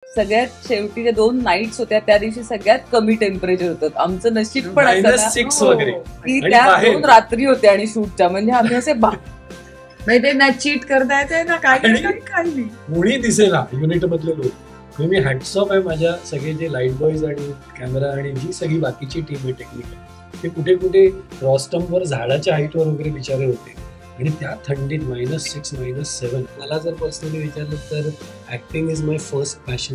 सगळ्यात शेवटी जे 2 नाईट्स होत्या त्या दिवशी सगळ्यात कमी टेम्परेचर होतं. आमचं नशीब पण असं ना -6 वगैरे की त्या 2 रात्री होत्या आणि शूटच्या, म्हणजे आम्ही असे म्हणजे ना चीट करता येते ना काही नाही. मुळी दिसेना युनिट मधले लोक. मी हॅट्स ऑफ आहे माझ्या सगळे जे लाईट बॉयज आणि कॅमेरा आणि जी सगळी बाकीची टीम आहे टेक्निकल, ते कुठे कुठे रॉस्टमवर झाडाच्या हाईटवर वगैरे बिचारे होते आणि त्या थंडीत -6 -7. मला जर पर्सनली विचारलं तर acting is my first passion.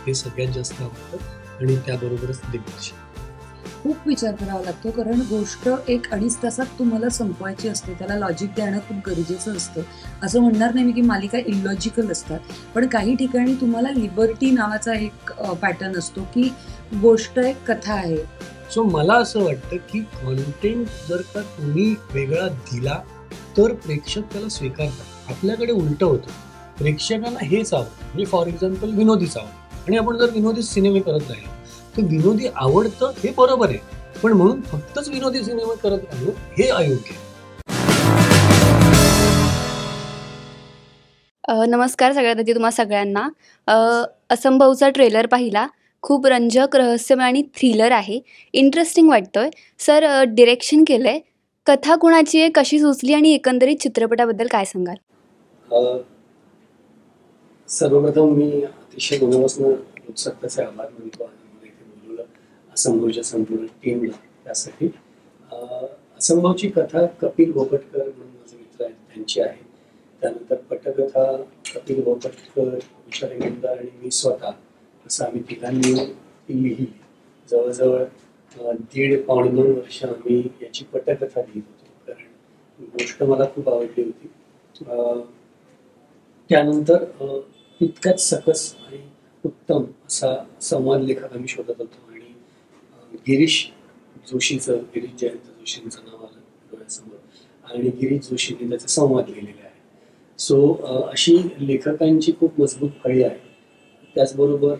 हे सगळ्यात जास्त आवडतं आणि त्याबरोबरच दिग्दर्शन. खूप विचार करावा लागतो, कारण गोष्ट 1-2.5 तासात तुम्हाला संपवायची असते. त्याला लॉजिक देणं खूप गरजेचं असतं. असं म्हणणार नाही मी की मालिका इलॉजिकल असतात, पण काही ठिकाणी तुम्हाला लिबर्टी नावाचा एक पॅटर्न असतो की गोष्ट एक कथा आहे. सो मला असं वाटतं की कॉन्टेंट जर का तुम्ही वेगळा दिला तर प्रेक्षक त्याला स्वीकारतात. आपल्याकडे उलटं होतं, प्रेक्षकांना हेच आवडतं. म्हणजे फॉर एक्झाम्पल विनोदीच आवडतं आणि आपण जर विनोदी सिनेमे करत राहिलो तर विनोदी आवडतं हे बरोबर आहे, पण म्हणून फक्तच विनोदी सिनेमा करत राहिलो हे अयोग्य आहे. नमस्कार सगळ्यात आधी तुम्हा सगळ्यांना. असंभवचा ट्रेलर पाहिला. खूप रंजक, रहस्यमय आणि थ्रिलर आहे. इंटरेस्टिंग वाटतोय. सर, डिरेक्शन केलंय. कथा कुणाची आहे, कशी सुचली आणि एकंदरीत चित्रपटाबद्दल काय सांगाल? सर्वप्रथम मी अतिशय मनापासून उत्सुकतेचे आभार मानतो आणि मला इथे बोलवलं असंभवच्या संपूर्ण टीमला. त्यासाठी असंभवची कथा कपिल भोपटकर म्हणून माझे मित्र आहेत त्यांची आहे. त्यानंतर पटकथा कपिल भोपटकर, विशाल इंगळकर आणि मी स्वतः असं आम्ही तिघांनी ती लिहिली. जवळजवळ 1.5-2 वर्ष आम्ही याची पटकथा लिहित होतो, कारण गोष्ट मला खूप आवडली होती. त्यानंतर तितक्याच सकस आणि उत्तम असा संवाद लेखक आम्ही शोधत होतो आणि गिरीश जयंत जोशींचं नाव आलं डोळ्यासमोर आणि गिरीश जोशींनी त्याचे संवाद लिहिलेले आहे. सो अशी लेखकांची खूप मजबूत फळी आहे. त्याचबरोबर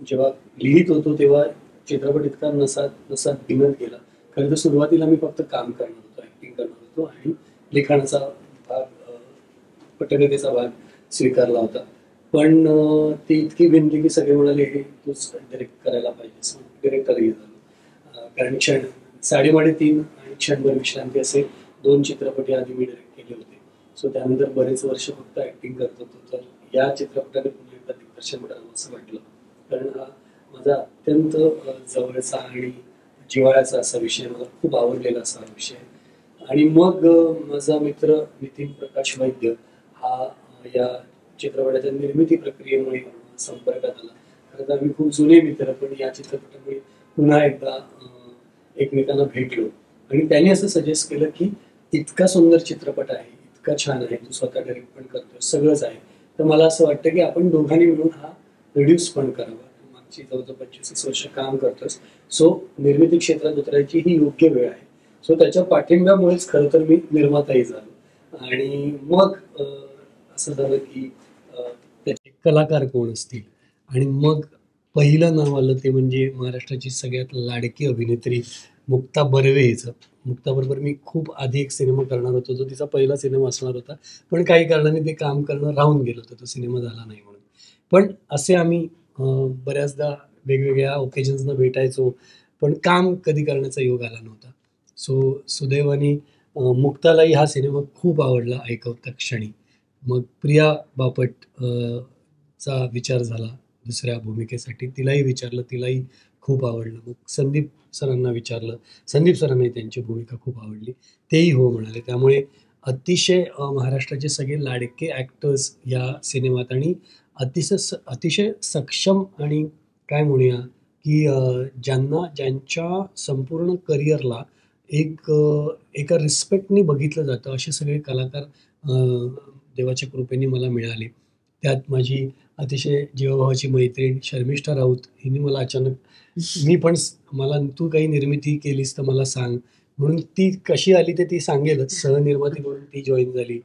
जेव्हा लिहित होतो तेव्हा चित्रपट इतका नसात भिनत गेला. खरं तर सुरुवातीला मी फक्त काम करणार होतो, ऍक्टिंग करणार होतो आणि लिखाणाचा भाग, पटकथेचा भाग स्वीकारला होता. पण ती इतकी भिनली की सगळे म्हणाले हे तूच डिरेक्ट करायला पाहिजेस. डिरेक्टरही झालो. कारण साडेमाडे 3 आणि क्षणभर विश्रांती असे 2 चित्रपट आधी मी डिरेक्ट केले होते. सो त्यानंतर बरेच वर्ष फक्त ऍक्टिंग करत होतो. तर या चित्रपटाने पुन्हा एकदा दिग्दर्शन करावं असं वाटलं, कारण हा माझा अत्यंत जवळचा आणि जिव्हाळ्याचा असा विषय, मला खूप आवडलेला असा विषय. आणि मग माझा मित्र नितीन प्रकाश वैद्य हा या चित्रपटाच्या निर्मिती प्रक्रियेमुळे संपर्कात आला. खरं तर आम्ही खूप जुने मित्र, पण या चित्रपटामुळे पुन्हा एकदा एकमेकांना भेटलो आणि त्यांनी असं सजेस्ट केलं की इतका सुंदर चित्रपट आहे, इतका छान आहे, तू स्वतः डायरेक्ट पण करतोय, सगळंच आहे, तर मला असं वाटतं की आपण दोघांनी मिळून हा प्रोड्यूस पण करावा. मागची जवळजवळ 25 वर्ष काम करतोय, सो निर्मिती क्षेत्रात उतरायची ही योग्य वेळ आहे. सो त्याच्या पाठिंब्यामुळेच खरं तर मी निर्माताही झालो. आणि मग असं झालं की त्याचे कलाकार कोण असतील आणि मग पहिलं नाव आलं ते म्हणजे महाराष्ट्राची सगळ्यात लाडकी अभिनेत्री मुक्ता बर्वेचं. मुक्ताबरोबर मी खूप आधी एक सिनेमा करणार होतो, जो तिचा पहिला सिनेमा असणार होता, पण काही कारणाने ते काम करणं राहून गेलं होतं, तो सिनेमा झाला नाही म्हणून. पण असे आम्ही बऱ्याचदा वेगवेगळ्या ओकेजन्सना भेटायचो, पण काम कधी करण्याचा योग आला नव्हता. सो सुदैवाने मुक्तालाही हा सिनेमा खूप आवडला ऐकवता क्षणी. मग प्रिया बापट चा विचार झाला दुसऱ्या भूमिकेसाठी, तिलाही विचारलं, तिलाही खूप आवडलं. मग संदीप सरांना विचारलं, संदीप सरांनाही त्यांची भूमिका खूप आवडली, तेही हो म्हणाले. त्यामुळे अतिशय महाराष्ट्राचे सगळे लाडके ॲक्टर्स या सिनेमात आणि अतिशय सक्षम आणि काय म्हणूया की ज्यांच्या संपूर्ण करिअरला एका रिस्पेक्टने बघितलं जातं, असे सगळे कलाकार देवाच्या कृपेने मला मिळाले. त्यात माझी अतिशय जीवाभावाची मैत्रीण शर्मिष्ठा राऊत हिने मला अचानक, मला तू काही निर्मिती केलीस तर मला सांग म्हणून, ती कशी आली ते ती सांगेलच. सहनिर्माती म्हणून ती जॉईन झाली.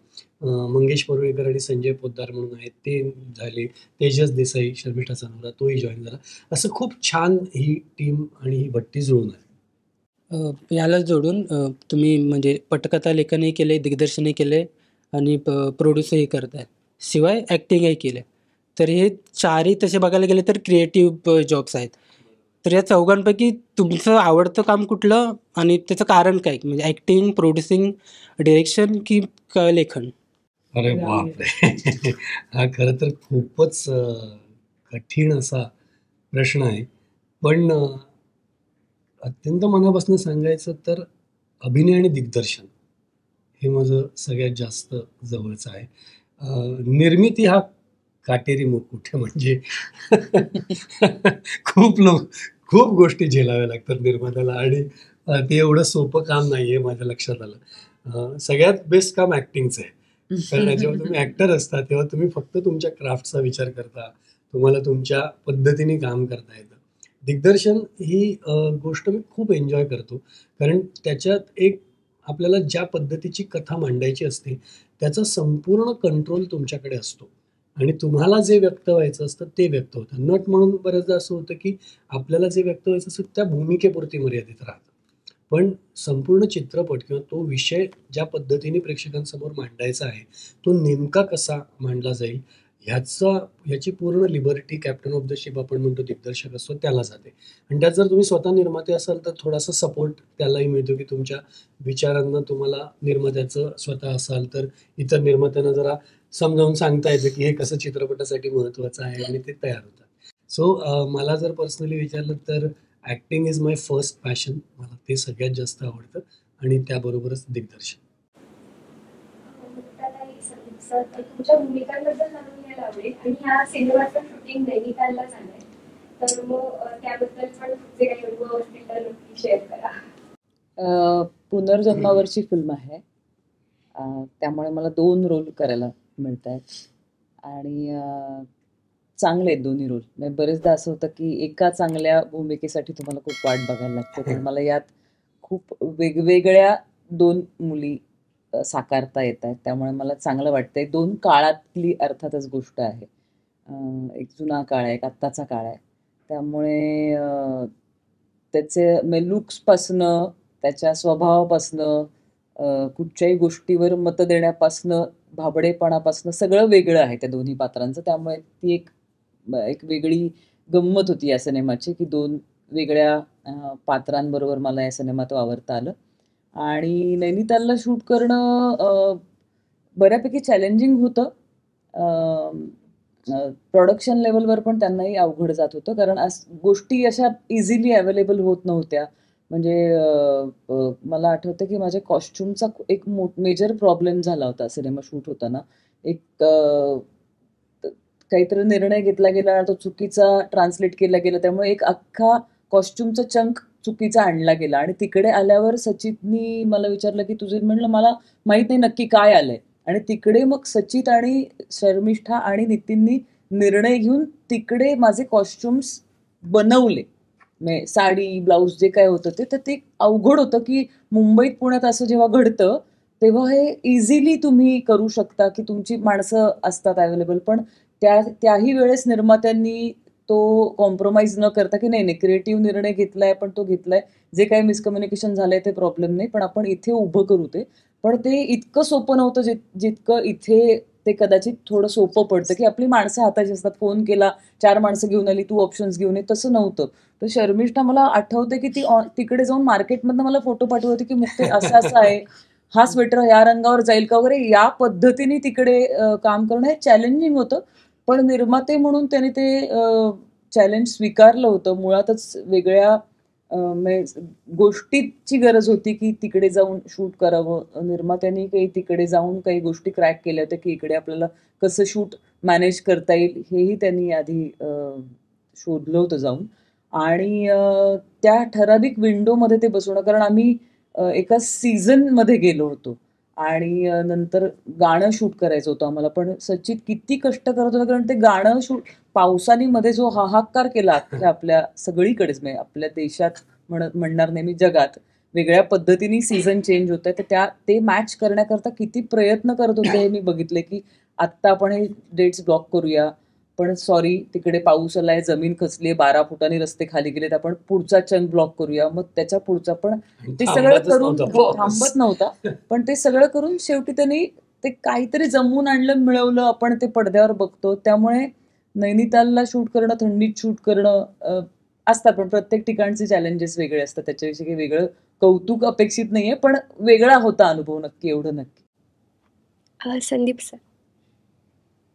मंगेश परुळेकर आणि संजय पोद्दार म्हणून आहेत ते झाले. तेजस देसाई, शर्मिष्ठाचा नवरा, तोही जॉईन झाला. असं खूप छान ही टीम आणि ही भट्टी जुळून आली. याला जोडून तुम्ही म्हणजे पटकथा लेखनही केले, दिग्दर्शनही केले आणि प्रोड्यूसही करताय, शिवाय ॲक्टिंगही केले. तर हे चारही तसे बघायला गेले तर क्रिएटिव्ह जॉब्स आहेत. तर या चौघांपैकी तुमचं आवडतं काम कुठलं आणि त्याचं कारण काय? म्हणजे ॲक्टिंग, प्रोड्युसिंग, डिरेक्शन की लेखन? अरे बापरे! हा खरं तर खूपच कठीण असा प्रश्न आहे. पण अत्यंत मनापासून सांगायचं तर अभिनय आणि दिग्दर्शन हे माझं सगळ्यात जास्त जवळचं आहे. निर्मिती हा काटेरी मुकुट आहे. म्हणजे खूप गोष्टी झेलाव्या लागतात निर्मात्याला आणि ते एवढं सोपं काम नाही आहे माझ्या लक्षात आलं. सगळ्यात बेस्ट काम ॲक्टिंगचं आहे. कारण जेव्हा तुम्ही ॲक्टर असता तेव्हा तुम्ही फक्त तुमच्या क्राफ्टचा विचार करता, तुम्हाला तुमच्या पद्धतीने काम करता येतं. दिग्दर्शन ही गोष्ट मी खूप एन्जॉय करतो, कारण त्याच्यात एक आपल्याला ज्या पद्धतीची कथा मांडायची असते त्याचा संपूर्ण कंट्रोल तुमच्याकडे असतो आणि तुम्हाला जे व्यक्त व्हायचं असतं ते व्यक्त होतं. नट म्हणून बऱ्याचदा असं होतं की आपल्याला जे व्यक्त व्हायचं असतं त्या भूमिकेपुरती मर्यादित राहतं. पण संपूर्ण चित्रपट किंवा तो विषय ज्या पद्धतीने प्रेक्षकांसमोर मांडायचा आहे तो नेमका कसा मांडला जाईल ह्याची पूर्ण liberty captain of the ship आपण म्हणतो दिग्दर्शक असतो त्याला जाते. आणि त्यात जर तुम्ही स्वतः निर्माते असाल तर थोडासा सपोर्ट त्यालाही मिळतो की तुमच्या विचारांना तुम्हाला निर्मात्याचं स्वतः असाल तर इतर निर्मात्यांना जरा समजावून सांगता येतं की हे कसं चित्रपटासाठी महत्त्वाचं आहे आणि ते तयार होतात. सो मला जर पर्सनली विचारलं तर acting is my first passion. मला ते सगळ्यात जास्त आवडतं आणि त्याबरोबरच दिग्दर्शन. तुमच्या भूमिकांबद्दल जाणून घ्यायला आवडेल आणि ह्या सिनेमाचं शूटिंग नैनितालला झालंय, तर मग त्याबद्दल पण तुमचे काही अनुभव असतील तर नक्की शेअर करा. पुनर्जन्मावरची फिल्म आहे, त्यामुळे मला 2 रोल करायला मिळत आहेत आणि चांगले आहेत दोन्ही रोल. म्हणजे बरेचदा असं होतं की एका चांगल्या भूमिकेसाठी तुम्हाला खूप वाट बघायला लागते, पण मला यात खूप वेगवेगळ्या 2 मुली साकारता येत आहेत, त्यामुळे मला चांगलं वाटतंय. 2 काळातली अर्थातच गोष्ट आहे. एक जुना काळ आहे, एक आत्ताचा काळ आहे. त्यामुळे त्याचे म्हणजे लुक्सपासनं, त्याच्या स्वभावापासनं, कुठच्याही गोष्टीवर मतं देण्यापासनं, भाबडेपणापासनं सगळं वेगळं आहे त्या दोन्ही पात्रांचं. त्यामुळे ती एक वेगळी गंमत होती या सिनेमाची की 2 वेगळ्या पात्रांबरोबर मला या सिनेमात वावरता आलं. आणि नैनितालला शूट करणं बऱ्यापैकी चॅलेंजिंग होतं. प्रोडक्शन लेवलवर पण त्यांनाही अवघड जात होतं, कारण गोष्टी अशा इझिली अवेलेबल होत नव्हत्या. म्हणजे मला आठवतं की माझ्या कॉस्ट्युमचा एक मेजर प्रॉब्लेम झाला होता सिनेमा शूट होताना. एक काहीतरी निर्णय घेतला गेला, तो चुकीचा ट्रान्सलेट केला गेला, त्यामुळे एक अख्खा कॉस्ट्युमचा चंक चुकीचा आणला गेला. आणि तिकडे आल्यावर सचितनी मला विचारलं की तुझे, म्हणलं मला माहीत नाही नक्की काय आलंय. आणि तिकडे मग सचित आणि शर्मिष्ठा आणि नितीननी निर्णय घेऊन तिकडे माझे कॉस्ट्युम्स बनवले. म्हणजे साडी, ब्लाऊज जे काय होतं तर ते अवघड होतं की मुंबईत पुण्यात असं जेव्हा घडतं तेव्हा हे इझिली तुम्ही करू शकता की तुमची माणसं असतात अवेलेबल, पण त्याही वेळेस निर्मात्यांनी तो कॉम्प्रोमाइज न करता की नाही क्रिएटिव्ह निर्णय घेतलाय, पण तो घेतलाय, जे काही मिसकम्युनिकेशन झालंय ते प्रॉब्लेम नाही, पण आपण इथे उभं करू ते. पण ते इतकं सोपं नव्हतं जितकं इथे ते कदाचित थोडं सोपं पडतं की आपली माणसं हाताची असतात, फोन केला 4 माणसं घेऊन आली, तू ऑप्शन्स घेऊन ये, तसं नव्हतं. तर शर्मिष्ठा मला आठवते की ती तिकडे जाऊन मार्केटमधनं मला फोटो पाठवत होती की मुक्ते असं असं आहे, हा स्वेटर या रंगावर जाईल का वगैरे, या पद्धतीने तिकडे काम करणं हे चॅलेंजिंग होतं. पण निर्माते म्हणून त्याने ते चॅलेंज स्वीकारलं होतं. मुळातच वेगळ्या गोष्टीची गरज होती की तिकडे जाऊन शूट करावं. निर्मात्यांनी काही तिकडे जाऊन काही गोष्टी क्रॅक केल्या होत्या की इकडे आपल्याला कसं शूट मॅनेज करता येईल हेही त्यांनी आधी शोधलं होतं जाऊन. आणि त्या ठराविक विंडोमध्ये ते बसवणं, कारण आम्ही एका सीझनमध्ये गेलो होतो आणि नंतर गाणं शूट करायचं होतं आम्हाला. पण सचित किती कष्ट करत होता, कारण ते गाणं शूट पावसाने मध्ये जो हाहाकार केला आपल्या सगळीकडेच, म्हणजे आपल्या देशात म्हणणार नाही मी, जगात वेगळ्या पद्धतीने सीझन चेंज होत आहे, तर ते मॅच करण्याकरता किती प्रयत्न करत होते हे मी बघितले की आत्ता आपण हे डेट्स ब्लॉक करूया, पण सॉरी तिकडे पाऊस आलाय, जमीन खचली, 12 फुटांनी रस्ते खाली गेलेत, आपण पुढचा चंक ब्लॉक करूया, मग त्याच्या पुढचा. पण ते सगळं करून थांबत नव्हता, पण ते सगळं करून शेवटी त्यांनी ते काहीतरी जमवून आणलं, मिळवलं, आपण ते पडद्यावर बघतो. त्यामुळे नैनितालला शूट करणं, थंडीत शूट करणं असतात, पण प्रत्येक ठिकाणचे चॅलेंजेस वेगळे असतात. त्याच्याविषयी काही वेगळं कौतुक अपेक्षित नाहीये, पण वेगळा होता अनुभव नक्की, एवढं नक्की. संदीप सर,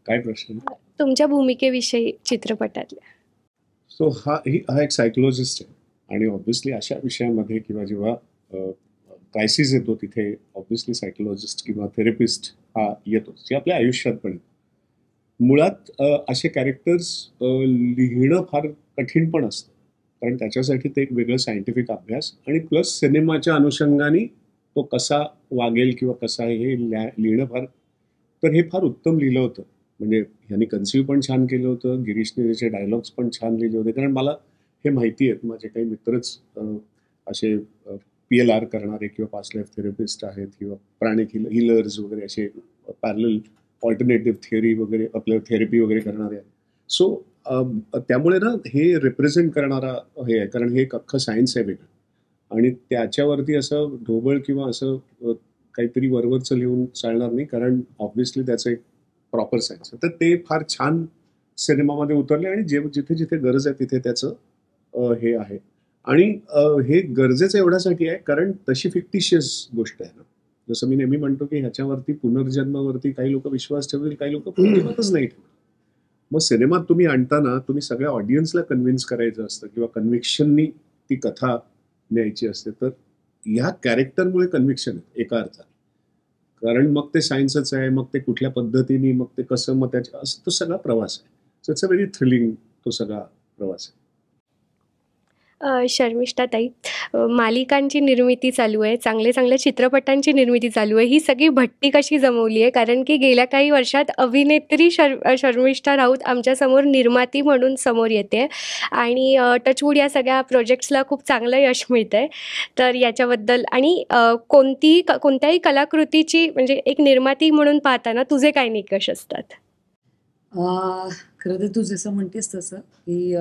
काय प्रश्न? तुमच्या भूमिकेविषयी चित्रपटातल्या. सो हा एक सायकोलॉजिस्ट आहे आणि ऑब्व्हियसली अशा विषयामध्ये किंवा जेव्हा क्रायसिस येतो तिथे ऑब्व्हियसली सायकोलॉजिस्ट किंवा थेरपिस्ट हा येतोच, जे आपल्या आयुष्यात पण येतो. मुळात असे कॅरेक्टर्स लिहिणं फार कठीण पण असतं, कारण त्याच्यासाठी ते एक वेगळं सायंटिफिक अभ्यास आणि प्लस सिनेमाच्या अनुषंगाने तो कसा वागेल किंवा कसा हे लिहिणं तर हे फार उत्तम लिहिलं होतं. म्हणजे ह्यांनी कन्सिव्ह पण छान केलं होतं, गिरीशने त्याचे डायलॉग्स पण छान लिहिले होते, कारण मला हे माहिती आहेत, माझे काही मित्रच असे PLR करणारे किंवा पास्ट लाईफ थेरपिस्ट आहेत किंवा प्राणिक हिलर्स वगैरे असे पॅरलल ऑल्टरनेटिव्ह थिअरी वगैरे आपलं थेरपी वगैरे करणारे आहेत. सो त्यामुळे ना हे रिप्रेझेंट करणारा हे आहे, कारण हे एक अख्खं सायन्स आहे वेगळं आणि त्याच्यावरती असं ढोबळ किंवा असं काहीतरी वरवरचं लिहून चालणार नाही, कारण ऑब्व्हियसली त्याचं एक प्रॉपर सायन्स आहे. तर ते फार छान सिनेमामध्ये उतरले आणि जिथे जिथे गरज आहे तिथे त्याचं हे आहे. आणि हे गरजेचं एवढ्यासाठी आहे कारण तशी फिक्टिशियस गोष्ट आहे ना. जसं मी नेहमी म्हणतो की ह्याच्यावरती पुनर्जन्मावरती काही लोक विश्वास ठेवतील, काही लोक पुनर्जन्मातच नाही ठेवतील. मग सिनेमात तुम्ही आणताना तुम्ही सगळ्या ऑडियन्सला कन्व्हिन्स करायचं असतं किंवा कन्व्हिक्शननी ती कथा न्यायची असते. तर ह्या कॅरेक्टरमुळे कन्व्हिक्शन आहे एका अर्थात, कारण मग ते सायन्सच आहे, मग ते कुठल्या पद्धतीने, मग ते कसं, मग त्याच्या असं तो सगळा प्रवास आहे. So it's a very thrilling तो सगळा प्रवास आहे. शर्मिष्ठा ताई, मालिकांची निर्मिती चालू आहे, चांगल्या चित्रपटांची निर्मिती चालू आहे, ही सगळी भट्टी कशी जमवली आहे? कारण की गेल्या काही वर्षात अभिनेत्री शर्मिष्ठा राऊत आमच्यासमोर निर्माती म्हणून समोर येते आणि टचवूड या सगळ्या प्रोजेक्ट्सला खूप चांगलं यश मिळतं आहे. तर याच्याबद्दल आणि कोणत्याही कलाकृतीची म्हणजे एक निर्माती म्हणून पाहताना तुझे काय निकष असतात? खरं तर तू जसं म्हणतेस तसं की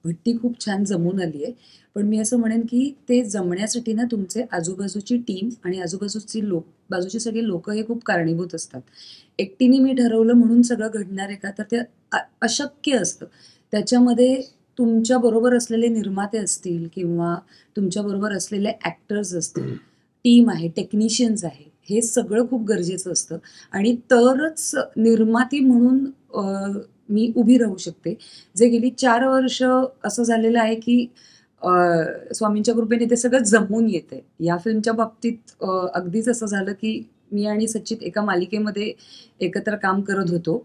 भट्टी खूप छान जमून आली आहे, पण मी असं म्हणेन की ते जमण्यासाठी ना तुमचे आजूबाजूची टीम आणि बाजूचे सगळे लोक हे खूप कारणीभूत असतात. एकटीने मी ठरवलं म्हणून सगळं घडणार आहे का, तर ते अशक्य असतं. त्याच्यामध्ये तुमच्या बरोबर असलेले निर्माते असतील किंवा तुमच्या बरोबर असलेले ॲक्टर्स असतील, टीम आहे, टेक्निशियन्स आहे, हे सगळं खूप गरजेचं असतं आणि तरच निर्माती म्हणून मी उभी राहू शकते. जे गेली 4 वर्ष असं झालेलं आहे की स्वामींच्या कृपेने ते सगळं जमून येतंय. या फिल्मच्या बाबतीत अगदीच असं झालं की मी आणि सचित एका मालिकेमध्ये एकत्र काम करत होतो.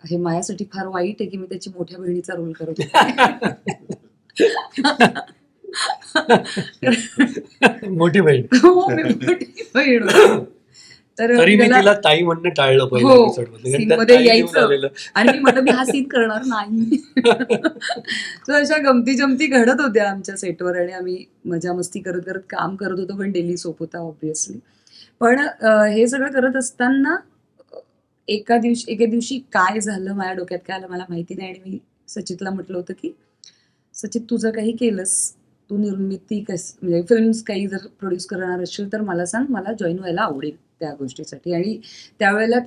हे माझ्यासाठी फार वाईट आहे की मी त्याची मोठ्या बहिणीचा रोल करत होते. मोठी बहीण. हो, मी मोठी बहीण होते. तर तरी मी मला- तिला ताई म्हणणं टाळलं हो, पहिल्या एपिसोडमध्ये, कारण scene त्यात मध्ये ताई घेऊन यायचं. आलेलं. आणि मी म्हटलं मी हा सीन करणार नाही. तर अशा गमती जमती घडत होत्या आमच्या सेटवर आणि आम्ही मजा मस्ती करत करत काम करत होतो, पण डेली सोप होता ऑब्व्हियसली. पण हे सगळं करत असताना एके दिवशी काय झालं, माझ्या डोक्यात काय आलं मला माहिती नाही, आणि मी सचितला म्हटलं होतं की सचित, तू जर काही केलंस, तू निर्मिती म्हणजे फिल्म्स काही जर प्रोड्यूस करणार असशील तर मला सांग, मला जॉईन व्हायला आवडेल त्या गोष्टीसाठी. आणि त्यावेळेला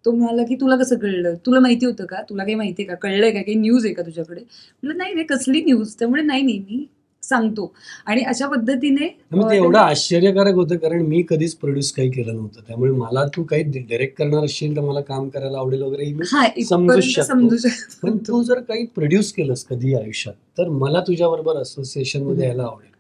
तो म्हणाला की तुला कसं कळलं, तुला माहिती होतं का, तुला काही माहिती आहे का, कळलंय का, काही न्यूज आहे का तुझ्याकडे? म्हटलं नाही नाही, कसली न्यूज? त्यामुळे नाही मी सांगतो. आणि अशा पद्धतीने ते एवढं आश्चर्यकारक होतं, कारण मी कधीच प्रोड्यूस काही केलं नव्हतं. त्यामुळे मला तू काही डायरेक्ट करणार असशील तर मला काम करायला आवडेल वगैरे हे मी समजू समजू शकतो. शकतो. पण तू जर काही प्रोड्यूस केलंस कधी आयुष्यात तर मला तुझ्याबरोबर असोसिएशन मध्ये यायला आवडेल.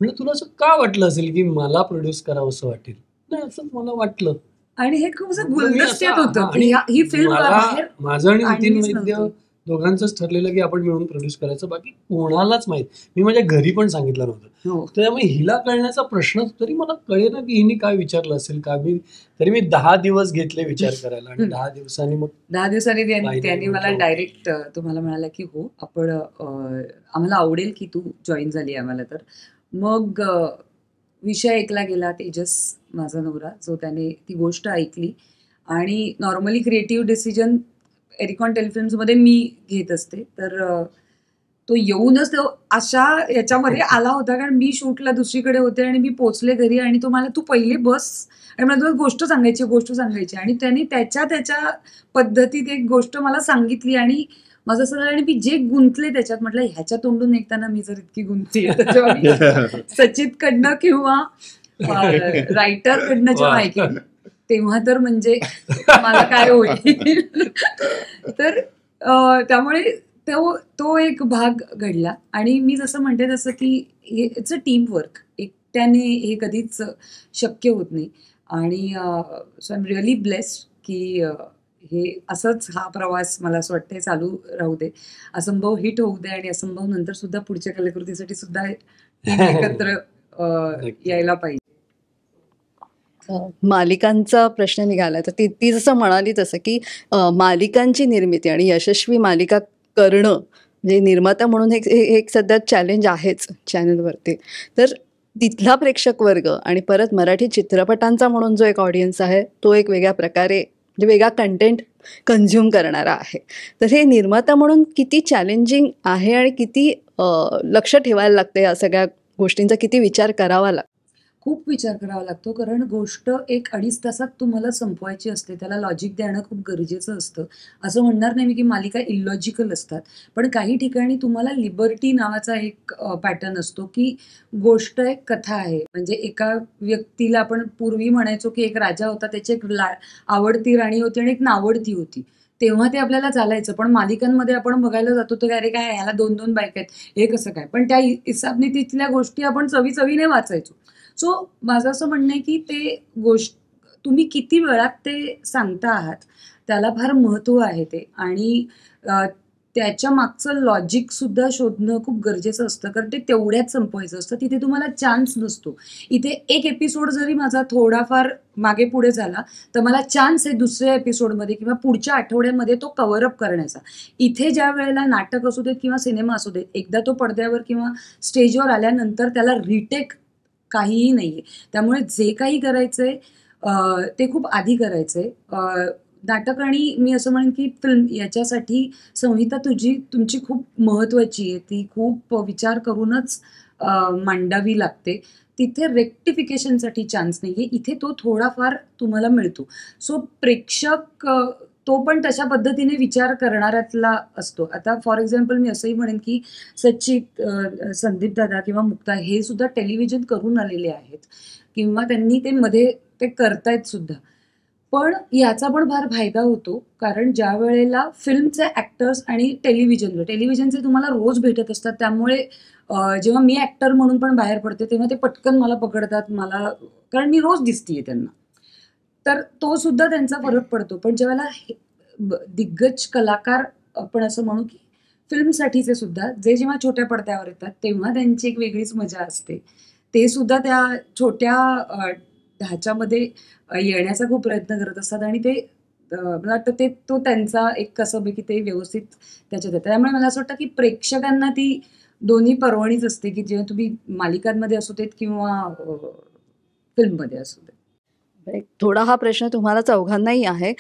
म्हणजे तुला असं का वाटलं असेल की मला प्रोड्यूस करावं असं वाटेल? नाही, असं मला वाटलं. आणि हे खूप असं मग मी गुलदस्त्यात असं- होतं हा, की ही फिल्म मला- माझं आणि नितीन आणलीच वैद्य नव्हती. दोघांचंच ठरलेलं की आपण मिळून प्रोड्यूस करायचं, बाकी कोणालाच माहित. मी माझ्या घरी पण सांगितलं नव्हतं. हो. त्यामुळे हिला कळण्याचा प्रश्न तरी मला कळे ना की हिने काय विचारलं असेल का. तरी मी 10 दिवस घेतले विचार करायला आणि 10 दिवसांनी मग 10 दिवसांनी Finally त्यांनी मला म्हटलं, डायरेक्ट तुम्हाला म्हणाला की हो, आपण आम्हाला आवडेल की तू जॉईन झाली आम्हाला. तर मग विषय ऐकला गेला. तेजस माझा नवरा, जो त्याने ती गोष्ट ऐकली. आणि नॉर्मली क्रिएटिव्ह डिसिजन एरिकॉन टेलिफिल्म्समध्ये मी घेत असते. तर तो येऊनच तो अशा याच्यामध्ये आला होता, कारण मी शूटला दुसरीकडे होते आणि मी पोचले घरी आणि तो मला तू पहिले बस आणि मला तुला गोष्ट सांगायची आणि त्याने त्याच्या पद्धतीत एक गोष्ट मला सांगितली आणि माझं असं झालं आणि मी जे गुंतले त्याच्यात म्हटलं ह्याच्या तोंडून ऐकताना मी जर इतकी गुंतली सचित कडनं किंवा रायटर कडनं जेव्हा ऐकेन तेव्हा तर म्हणजे मला काय होईल. तर त्यामुळे तो एक भाग घडला आणि मी जसं म्हणते तसं की इट्स अ टीम वर्क, एकट्याने हे कधीच शक्य होत नाही आणि so I am really blessed की हे असंच हा प्रवास मला असं वाटतं चालू राहू दे, असंभव हिट होऊ दे आणि असंभव नंतर सुद्धा पुढच्या कलाकृतीसाठी सुद्धा टीम एकत्र यायला पाहिजे. मालिकांचा प्रश्न निघाला तर ती जसं म्हणाली तसं की मालिकांची निर्मिती आणि यशस्वी मालिका करणं म्हणजे निर्माता म्हणून एक सध्या चॅलेंज आहेच चॅनलवरती. तर तिथला प्रेक्षक वर्ग आणि परत मराठी चित्रपटांचा म्हणून जो एक ऑडियन्स आहे तो एक वेगळ्या प्रकारे म्हणजे वेगळा कंटेंट कन्झ्युम करणारा आहे. तर हे निर्माता म्हणून किती चॅलेंजिंग आहे आणि किती लक्ष ठेवायला लागतं, या सगळ्या गोष्टींचा किती विचार करावा लागतो? खूप विचार करावा लागतो, कारण गोष्ट 1-2.5 तासात तुम्हाला संपवायची असते, त्याला लॉजिक देणं खूप गरजेचं असतं. असं म्हणणार नाही मी की मालिका इलॉजिकल असतात, पण काही ठिकाणी तुम्हाला लिबर्टी नावाचा एक पॅटर्न असतो की गोष्ट एक कथा आहे. म्हणजे एका व्यक्तीला आपण पूर्वी म्हणायचो की एक राजा होता, त्याची एक आवडती राणी होती आणि एक नावडती होती, तेव्हा ते आपल्याला चालायचं. पण मालिकांमध्ये आपण बघायला जातो तर अरे काय ह्याला 2-2 बायका आहेत, हे कसं काय, पण त्या हिसाबने तिथल्या गोष्टी आपण चवीने वाचायचो. सो माझं असं म्हणणं आहे की ते तुम्ही किती वेळात ते सांगता आहात त्याला फार महत्त्व आहे ते, आणि त्याच्या मागचं लॉजिक सुद्धा शोधणं खूप गरजेचं असतं, कारण ते तेवढ्यात संपवायचं असतं. तिथे तुम्हाला चान्स नसतो. इथे एक एपिसोड जरी माझा थोडाफार मागे पुढे झाला तर मला चान्स आहे दुसऱ्या एपिसोडमध्ये किंवा पुढच्या आठवड्यामध्ये तो कव्हरअप करण्याचा. इथे ज्या वेळेला नाटक असू देत किंवा सिनेमा असू देत, एकदा तो पडद्यावर किंवा स्टेजवर आल्यानंतर त्याला रिटेक काहीही नाहीये. त्यामुळे जे काही करायचंय ते खूप आधी करायचंय. नाटक आणि मी असं म्हणेन की फिल्म याच्यासाठी संहिता तुमची खूप महत्त्वाची आहे, ती खूप विचार करूनच मांडावी लागते. तिथे रेक्टिफिकेशनसाठी चान्स नाहीये, इथे तो थोडाफार तुम्हाला मिळतो. सो प्रेक्षक तो पण तशा पद्धतीने विचार करणाऱ्यातला असतो. आता फॉर एक्झाम्पल मी असंही म्हणेन की सचित, संदीप दादा किंवा मुक्ता हे सुद्धा टेलिव्हिजन करून आलेले आहेत किंवा त्यांनी ते मध्ये ते करतायत सुद्धा, पण याचा पण फार फायदा होतो, कारण ज्या वेळेला फिल्मचे ॲक्टर्स आणि टेलिव्हिजनचे तुम्हाला रोज भेटत असतात, त्यामुळे जेव्हा मी ॲक्टर म्हणून पण बाहेर पडते तेव्हा ते पटकन मला पकडतात, मला कारण मी रोज दिसतीये त्यांना, तर तो सुद्धा त्यांचा फरक पडतो. पण ज्यावेळेला दिग्गज कलाकार आपण असं म्हणू की फिल्मसाठीचे सुद्धा जे जेव्हा छोट्या पडद्यावर येतात तेव्हा त्यांची एक वेगळीच मजा असते. ते सुद्धा त्या छोट्या ढाच्यामध्ये येण्याचा खूप प्रयत्न करत असतात आणि ते मला वाटतं तो त्यांचा एक कसं की ते व्यवस्थित त्याच्यात येतं. त्यामुळे मला असं वाटतं की प्रेक्षकांना ती दोन्ही पर्वणीच असते की जेव्हा तुम्ही मालिकांमध्ये असू देत किंवा फिल्ममध्ये असू देत. थोडा हा प्रश्न तुम्हाला चौघांनाही आहे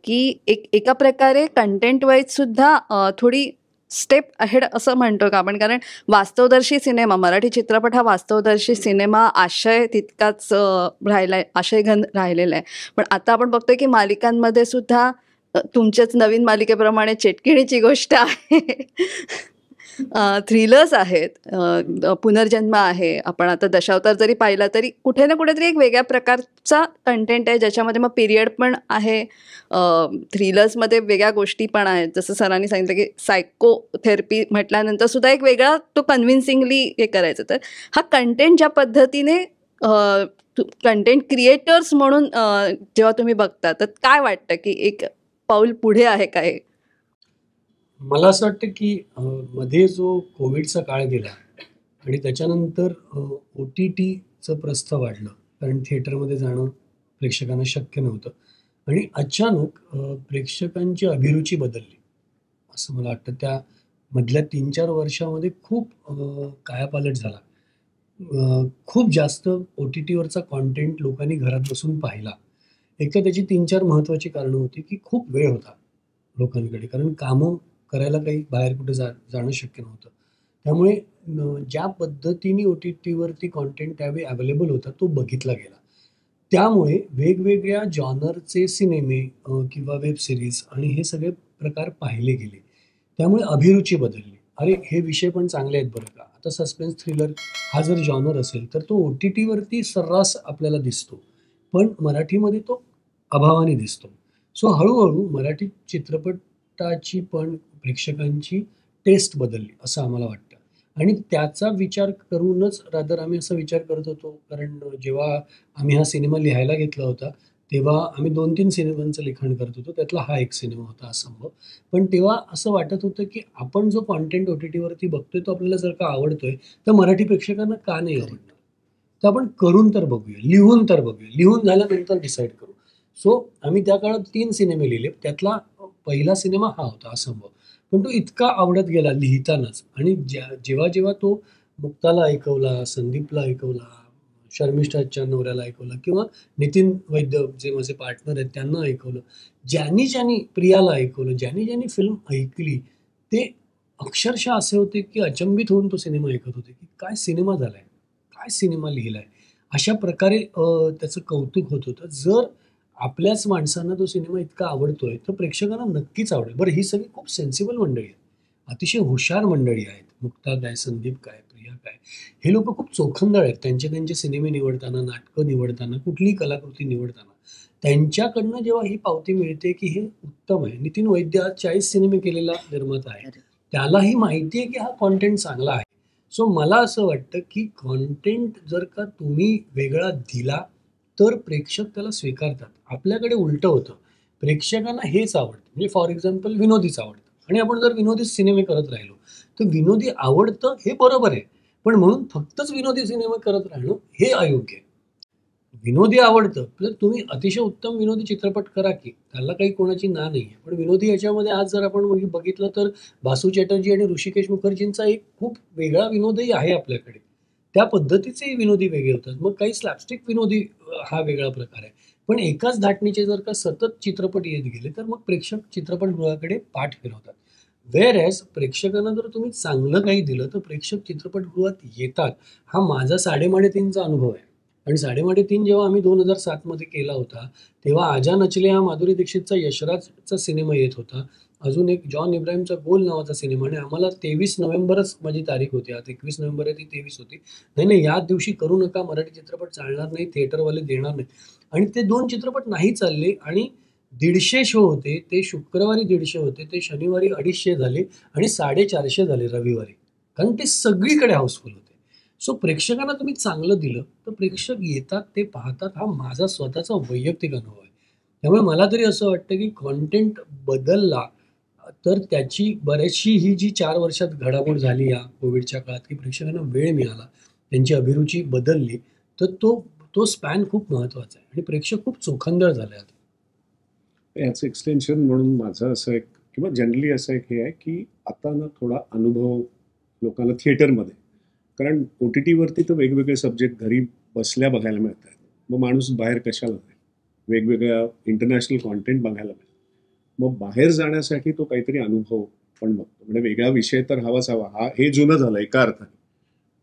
की एका प्रकारे कंटेंट वाईज सुद्धा थोडी स्टेप अहेड असं म्हणतो का आपण, कारण वास्तवदर्शी सिनेमा, मराठी चित्रपट हा वास्तवदर्शी सिनेमा आशय तितकाच आशयघन राहिलेला आहे. पण आता आपण बघतोय की मालिकांमध्ये सुद्धा तुमच्याच नवीन मालिकेप्रमाणे चेटकिणीची गोष्ट आहे, थ्रिलर्स आहेत, पुनर्जन्म आहे, आपण आता दशावतार जरी पाहिला तरी कुठे ना कुठेतरी एक वेगळ्या प्रकारचा कंटेंट आहे, ज्याच्यामध्ये मग पिरियड पण आहे, थ्रिलर्समध्ये वेगळ्या गोष्टी पण आहेत. जसं सरांनी सांगितलं की सायकोथेरपी म्हटल्यानंतर सुद्धा एक वेगळा तो कन्व्हिन्सिंगली हे करायचं. तर हा कंटेंट ज्या पद्धतीने कंटेंट क्रिएटर्स म्हणून जेव्हा तुम्ही बघता तर काय वाटतं की एक पाऊल पुढे आहे काय? मला असं वाटतं की मध्ये जो कोविडचा काळ गेला आणि त्याच्यानंतर OTTचं प्रस्थ वाढलं, कारण थिएटरमध्ये जाणं प्रेक्षकांना शक्य नव्हतं आणि अचानक प्रेक्षकांची अभिरुची बदलली असं मला वाटतं. त्या मधल्या 3-4 वर्षामध्ये खूप कायापालट झाला. खूप जास्त OTTवरचा कॉन्टेंट लोकांनी घरात बसून पाहिला. एक तर त्याची 3-4 महत्त्वाची कारणं होती की खूप वेळ होता लोकांकडे, कारण कामं करायला काही बाहेर कुठे जाणं शक्य नव्हतं. त्यामुळे ज्या पद्धतीने OTTवरती कॉन्टेंट त्यावेळी अवेलेबल होता तो बघितला गेला. त्यामुळे वेगवेगळ्या जॉनरचे सिनेमे किंवा वेब सिरीज आणि हे सगळे प्रकार पाहिले गेले. त्यामुळे अभिरुची बदलली. अरे हे विषय पण चांगले आहेत बरं का. आता सस्पेन्स थ्रिलर हा जर जॉनर असेल तर तो OTTवरती सर्रास आपल्याला दिसतो. पण मराठीमध्ये तो अभावाने दिसतो. सो हळूहळू मराठी चित्रपटाची पण प्रेक्षकांची टेस्ट बदलली असं आम्हाला वाटतं. आणि त्याचा विचार करूनच रादर आम्ही असा विचार करत होतो, कारण जेव्हा आम्ही हा सिनेमा लिहायला घेतला होता तेव्हा आम्ही 2-3 सिनेमांचं लिखाण करत होतो. त्यातला हा एक सिनेमा होता असंभव. पण तेव्हा असं वाटत होतं की आपण जो कॉन्टेंट OTTवरती बघतोय तो आपल्याला जर का आवडतोय तर मराठी प्रेक्षकांना का नाही आवडणार? तर आपण करून तर बघूया, लिहून तर बघूया, लिहून झाल्यानंतर डिसाईड करू. सो आम्ही त्या काळात 3 सिनेमे लिहिले. त्यातला पहिला सिनेमा हा होता असंभव. पण तो इतका आवडत गेला लिहितानाच आणि जेव्हा जेव्हा तो मुक्ताला ऐकवला, संदीपला ऐकवला, शर्मिष्ठाच्या नवऱ्याला ऐकवला किंवा नितीन वैद्य जे माझे पार्टनर आहेत त्यांना ऐकवलं, ज्यांनी प्रियाला ऐकवलं, ज्यांनी फिल्म ऐकली ते अक्षरशः असे होते की अचंबित होऊन तो सिनेमा ऐकत होते की काय सिनेमा झालाय, काय सिनेमा लिहिलाय. अशा प्रकारे त्याचं कौतुक होत होतं. जर आपल्याच माणसांना तो सिनेमा इतका आवडतोय तर प्रेक्षकांना नक्कीच आवडेल. बरं ही सगळी खूप सेन्सिबल मंडळी आहेत, अतिशय हुशार मंडळी आहेत. मुक्ता काय, संदीप काय, प्रिया काय, हे लोक खूप चोखंदळ आहेत. त्यांचे सिनेमे निवडताना, नाटकं निवडताना, कुठलीही कलाकृती निवडताना त्यांच्याकडनं जेव्हा ही पावती मिळते की हे उत्तम आहे. नितीन वैद्य आज 40 सिनेमे केलेला निर्माता आहे. त्यालाही माहिती आहे की हा कॉन्टेंट चांगला आहे. सो मला असं वाटतं की कॉन्टेंट जर का तुम्ही वेगळा दिला तर प्रेक्षक त्याला स्वीकारतात. आपल्याकडे उलटं होतं, प्रेक्षकांना हेच आवडतं. म्हणजे फॉर एक्झाम्पल विनोदीच आवडतं आणि आपण जर विनोदी सिनेमे करत राहिलो तर विनोदी आवडतं हे बरोबर आहे, पण म्हणून फक्तच विनोदी सिनेमा करत राहणं हे अयोग्य आहे. विनोदी आवडतं तर तुम्ही अतिशय उत्तम विनोदी चित्रपट करा की, त्याला काही कोणाची ना नाही आहे. पण विनोदी याच्यामध्ये आज जर आपण बघितलं तर बासू चॅटर्जी आणि ऋषिकेश मुखर्जींचा एक खूप वेगळा विनोदही आहे आपल्याकडे. त्या पद्धतीचेही विनोदी वेगळे होतात. मग काही स्लॅपस्टिक विनोदी हा वेगळा प्रकार आहे. पण एकाच धाटणीचे जर का सतत चित्रपट येत गेले तर मग प्रेक्षक चित्रपटगृहाकडे पाठ फिरवतात. वेअर एज प्रेक्षकांना जर तुम्ही चांगलं काही दिलं तर प्रेक्षक चित्रपटगृहात येतात. हा माझा 3.5चा अनुभव आहे. आणि 3.5 जेव्हा आम्ही 2007मध्ये केला होता तेव्हा आजा नचले हा माधुरी दीक्षितचा यशराजचा सिनेमा येत होता. अजून एक जॉन इब्राहिमचा गोल नावाचा सिनेमा आणि आम्हाला 23 नोव्हेंबरच माझी तारीख होती. आता 21 नोव्हेंबर आहे, ती 23 होती. नाही याच दिवशी करू नका, मराठी चित्रपट चालणार नाही, थिएटरवाले देणार नाही. आणि ते 2 चित्रपट नाही चालले आणि 150 शो होते. ते शुक्रवारी 150 होते, ते शनिवारी 250 झाले आणि 450 झाले रविवारी, कारण ते सगळीकडे हाऊसफुल होते. सो प्रेक्षकांना तुम्ही चांगलं दिलं तर प्रेक्षक येतात, ते पाहतात. हा माझा स्वतःचा वैयक्तिक अनुभव आहे. त्यामुळे मला तरी असं वाटतं की कॉन्टेंट बदलला तर त्याची बरीचशी ही जी 4 वर्षात घडामोड झाली या कोविडच्या काळात की प्रेक्षकांना वेळ मिळाला, त्यांची अभिरुची बदलली, तर तो स्पॅन खूप महत्त्वाचा आहे आणि प्रेक्षक खूप चोखंदळ झाले आता. याचं एक्सटेन्शन म्हणून माझं असं एक किंवा जनरली असं एक हे आहे की आता ना थोडा अनुभव लोकांना थिएटरमध्ये, कारण OTTवरती तर वेगवेगळे सब्जेक्ट घरी बसल्या बघायला मिळत आहेत. मग माणूस बाहेर कशाला जाईल? वेगवेगळ्या इंटरनॅशनल कॉन्टेंट बघायला मिळतं. मग बाहेर जाण्यासाठी तो काहीतरी अनुभव पण बघतो. म्हणजे वेगळा विषय तर हवाच हवा, हे जुनं झालं एका अर्थाने,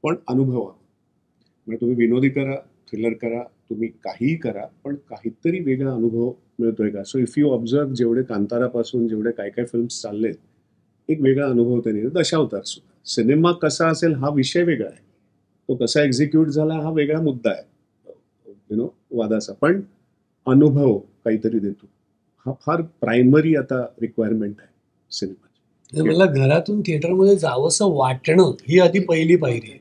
पण अनुभव हवा. म्हणजे तुम्ही विनोदी करा, थ्रिलर करा, तुम्ही काहीही करा, पण काहीतरी वेगळा अनुभव मिळतोय का? सो इफ यू ऑब्झर्व जेवढे कांतारापासून जेवढे काय काय फिल्म्स चाललेत, एक वेगळा अनुभव त्यांनी. दशावतार सुद्धा. सिनेमा कसा असेल हा विषय वेगळा आहे, तो कसा एक्झिक्यूट झाला हा वेगळा मुद्दा आहे वादाचा, पण अनुभव काहीतरी देतो हा फार प्रायमरी आता रिक्वायरमेंट आहे सिनेमाची. मला घरातून थिएटरमध्ये जावंसं वाटणं ही आधी पहिली पायरी आहे.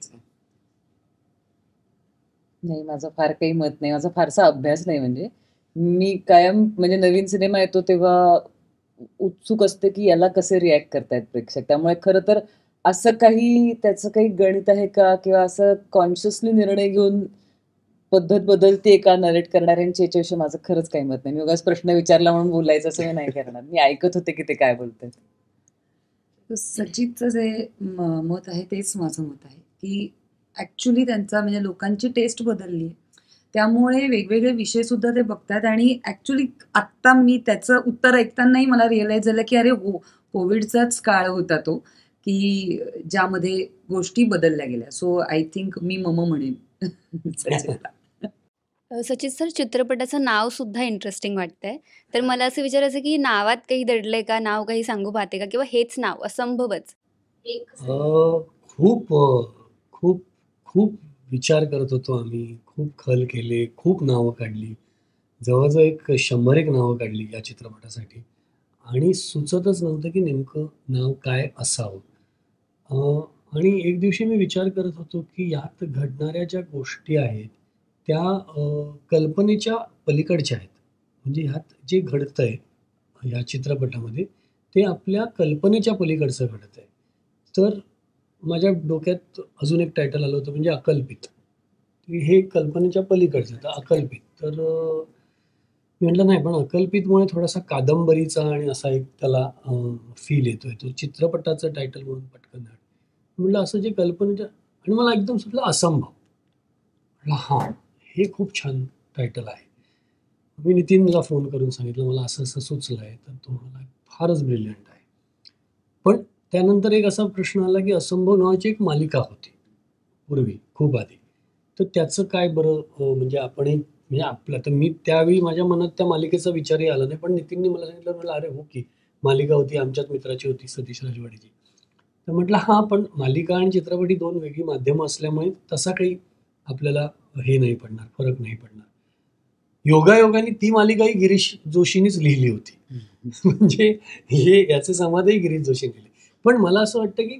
नाही, माझं फार काही मत नाही, माझा फारसा अभ्यास नाही. म्हणजे मी कायम म्हणजे नवीन सिनेमा येतो तेव्हा उत्सुक असते की याला कसे रिॲक्ट करतायत प्रेक्षक. त्यामुळे खरं तर असं काही त्याचं काही गणित आहे का किंवा असं कॉन्शियसली निर्णय घेऊन पद्धत बदलते का नरेट करणाऱ्यांची, याच्याविषयी माझं खरंच काही मत नाही. मी उगाच प्रश्न विचारला म्हणून बोलायचं असं मी नाही करणार. मी ऐकत होते की ते काय बोलतात. सचितचं जे मत आहे तेच माझं मत आहे की ॲक्च्युली त्यांचा म्हणजे लोकांची टेस्ट बदलली आहे, त्यामुळे वेगवेगळे विषय सुद्धा ते बघतात. आणि ॲक्च्युली आत्ता मी त्याचं उत्तर ऐकतानाही मला रिअलाईज झालं की अरे हो, कोविडचाच काळ होता तो, की ज्यामध्ये गोष्टी बदलल्या गेल्या. सो आय थिंक मी म्हणेन सचिनला. सचिन सर, चित्रपटाचं नाव सुद्धा इंटरेस्टिंग वाटतंय. तर मला असं विचारायचं की नावात काही दडलंय का? नाव काही सांगू पाहते का? किंवा हेच नाव असंभवच? खूप खूप खूप विचार करत होतो आम्ही, खूप खल केले, खूप नावं काढली, जवळजवळ 100 नावं काढली या चित्रपटासाठी आणि सुचतच नव्हतं की नेमकं नाव काय असावं. आणि एक दिवशी मी विचार करत होतो की यात घडणाऱ्या ज्या गोष्टी आहेत त्या कल्पनेच्या पलीकडच्या आहेत. म्हणजे ह्यात जे घडतंय या चित्रपटामध्ये ते आपल्या कल्पनेच्या पलीकडचं घडतंय. तर माझ्या डोक्यात अजून एक टायटल आलं होतं म्हणजे अकल्पित. हे कल्पनेच्या पलीकडचं तर अकल्पित. तर मी म्हटलं नाही, पण अकल्पितमुळे थोडासा कादंबरीचा आणि असा एक त्याला फील येतोय. तो चित्रपटाचं टायटल म्हणून पटकन म्हटलं असं जे कल्पनेच्या आणि मला एकदम सुचलं असंभव. म्हटलं हां, हे खूप छान टायटल आहे. मी नितीनला फोन करून सांगितलं मला असं असं सुचलं आहे. तर तो म्हणाला फारच ब्रिलियंट आहे. पण त्यानंतर एक असा प्रश्न आला की असंभव नावाची एक मालिका होती पूर्वी खूप आधी. तर त्याचं काय बरं म्हणजे आपणही म्हणजे आपलं तर मी त्यावेळी माझ्या मनात त्या मालिकेचा विचारही आला नाही. पण नितीनने मला सांगितलं, म्हटलं अरे हो की मालिका होती, आमच्याच मित्राची होती सतीश राजवाडेची. तर म्हटलं हां, पण मालिका आणि चित्रपट ही 2 वेगळी माध्यमं असल्यामुळे तसा काही आपल्याला हे नाही पडणार, फरक नाही पडणार. योगायोगाने ती मालिकाही गिरीश जोशींनीच लिहिली होती. म्हणजे हे याचे संवादही गिरीश जोशींनी लिहिले. पण मला असं वाटतं की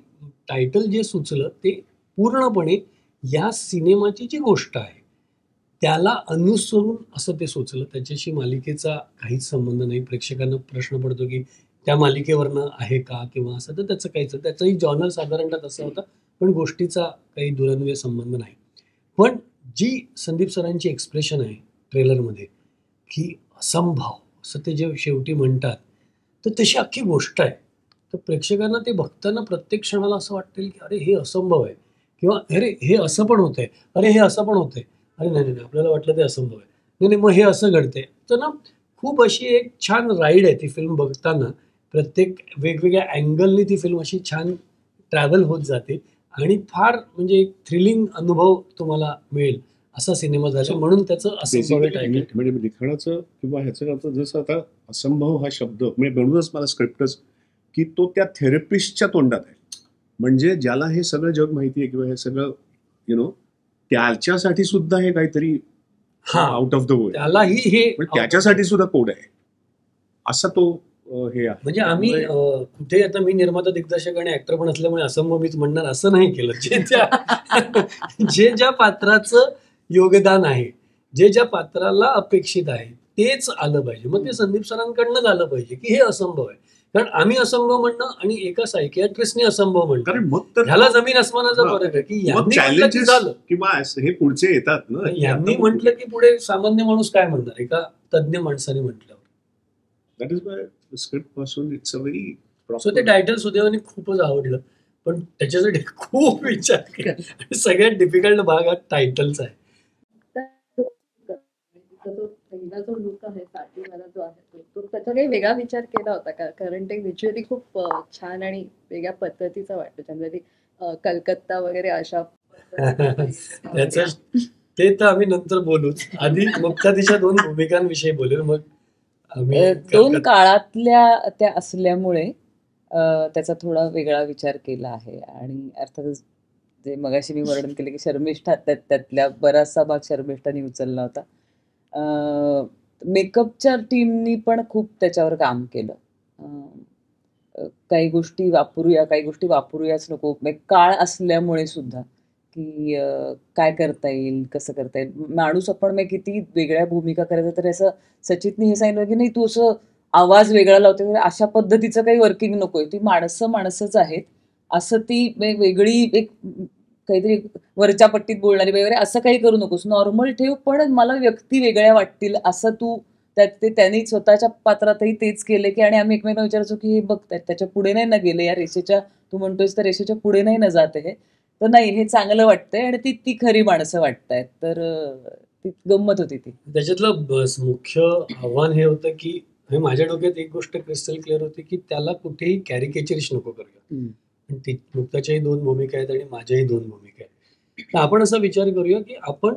टायटल जे सुचलं ते पूर्णपणे या सिनेमाची जी गोष्ट आहे त्याला अनुसरून असं ते सुचलं. त्याच्याशी मालिकेचा काहीच संबंध नाही. प्रेक्षकांना प्रश्न पडतो की त्या मालिकेवरनं आहे का किंवा असं, तर त्याचं काहीच, त्याचाही जॉनर साधारणतः तसा होता, पण गोष्टीचा काही दुरन्वय संबंध नाही. पण जी संदीप सरांची एक्सप्रेशन आहे ट्रेलरमध्ये की असंभव असं ते जे शेवटी म्हणतात, तर तशी अख्खी गोष्ट आहे. तर प्रेक्षकांना ते बघताना प्रत्येक क्षणाला असं वाटेल की अरे हे असंभव आहे किंवा अरे हे असं पण होतंय, अरे हे असं पण होतंय, अरे नाही नाही आपल्याला वाटलं ते असंभव आहे, नाही नाही मग हे असं घडतंय. तर ना खूप अशी एक छान राईड आहे ती फिल्म बघताना. प्रत्येक वेगवेगळ्या अँगलनी ती फिल्म अशी छान ट्रॅव्हल होत जाते आणि फार म्हणजे एक थ्रिलिंग अनुभव तुम्हाला मिळेल असा सिनेमा झाला. म्हणून त्याचं असंभव टायटल. म्हणजे लिखाणाचं किंवा ह्याचं अर्थ जसं आता असंभव हा शब्द म्हणजे म्हणूनच मला स्क्रिप्टच की तो त्या थेरपिस्टच्या तोंडात आहे. म्हणजे ज्याला हे सगळं जग माहिती आहे किंवा हे सगळं त्याच्यासाठी सुद्धा हे काहीतरी आउट ऑफ द वर्ल्ड, त्यालाही हे त्याच्यासाठी सुद्धा कोड आहे असा तो हे आहे. म्हणजे आम्ही कुठे आता मी निर्माता दिग्दर्शक आणि ऍक्टर पण असल्यामुळे असंभव मीच म्हणणार असं नाही केलं. जे ज्या पात्राचं योगदान आहे, जे ज्या पात्राला अपेक्षित आहे तेच आलं पाहिजे. मग ते संदीप सरांकडनं झालं पाहिजे की हे असंभव आहे. कारण आम्ही असंभव म्हणणं आणि एका सायकियाट्रिस्टने असंभव म्हणणं, कारण मग तर ह्याला जमीन आसमानाचा फरक आहे. की यांनी म्हटलं की झालं किंवा हे पुढचे येतात ना, यांनी म्हटलं की पुढे सामान्य माणूस काय म्हणणार एका तज्ञ माणसाने म्हटल्यावर. दॅट इज माय स्क्रिप्ट पासून इट्स अ व्हेरी सो ते टायटल सुदैवाने खूपच आवडलं. पण त्याच्यासाठी खूप विचार केला आणि सगळ्यात डिफिकल्ट भाग हा टायटलचा आहे. पहिला जो लुक आहे साडीवाला जो आहे तो त्याचा काही वेगळा विचार केला होता का? कारण ते व्हिज्युअली खूप छान आणि वेगळ्या पद्धतीचं वाटतं. जनरली कलकत्ता वगैरे अशा त्याचं ते तर आम्ही नंतर बोलूच. आधी मुक्तातीच्या 2 भूमिकांविषयी बोलेल, मग आम्ही 2 काळातल्या त्या असल्यामुळे त्याचा थोडा वेगळा विचार केला आहे. आणि अर्थातच जे मगाशी मी वर्णन केलं की शर्मिष्ठा त्यातल्या बराचसा भाग शर्मिष्ठाने उचलला होता. मेकअपच्या टीमनी पण खूप त्याच्यावर काम केलं. काही गोष्टी वापरूया, काही गोष्टी वापरूयाच नको, काळ असल्यामुळे सुद्धा की काय करता येईल, कसं करता येईल. माणूस आपण किती वेगळ्या भूमिका करायचं, तर असं सचितनी हे सांगितलं की नाही तू असं आवाज वेगळा लावते, अशा पद्धतीचं काही वर्किंग नकोय. ती माणसंच आहेत, असं ती वेगळी एक काहीतरी वरच्या पट्टीत बोलणारी वगैरे असं काही करू नकोस, नॉर्मल ठेव, पण मला व्यक्ती वेगळ्या वाटतील असं तू त्यांनी स्वतःच्या पात्रातही तेच केले की. आणि आम्ही एकमेकांना विचारायचो की हे बघ त्याच्या पुढे नाही ना गेले, या रेषेच्या तू म्हणतोयस तर रेषेच्या पुढे नाही ना जाते हे, तर नाही हे चांगलं वाटतंय आणि ती खरी माणसं वाटतायत. तर ती गंमत होती ती. त्याच्यातलं मुख्य आव्हान हे होतं की म्हणजे माझ्या डोक्यात एक गोष्ट क्रिस्टल क्लिअर होती की त्याला कुठेही कॅरिकेचरिश नको करूया. आणि ती मुक्ताच्याही 2 भूमिका आहेत आणि माझ्याही 2 भूमिका आहेत. तर आपण असा विचार करूया की आपण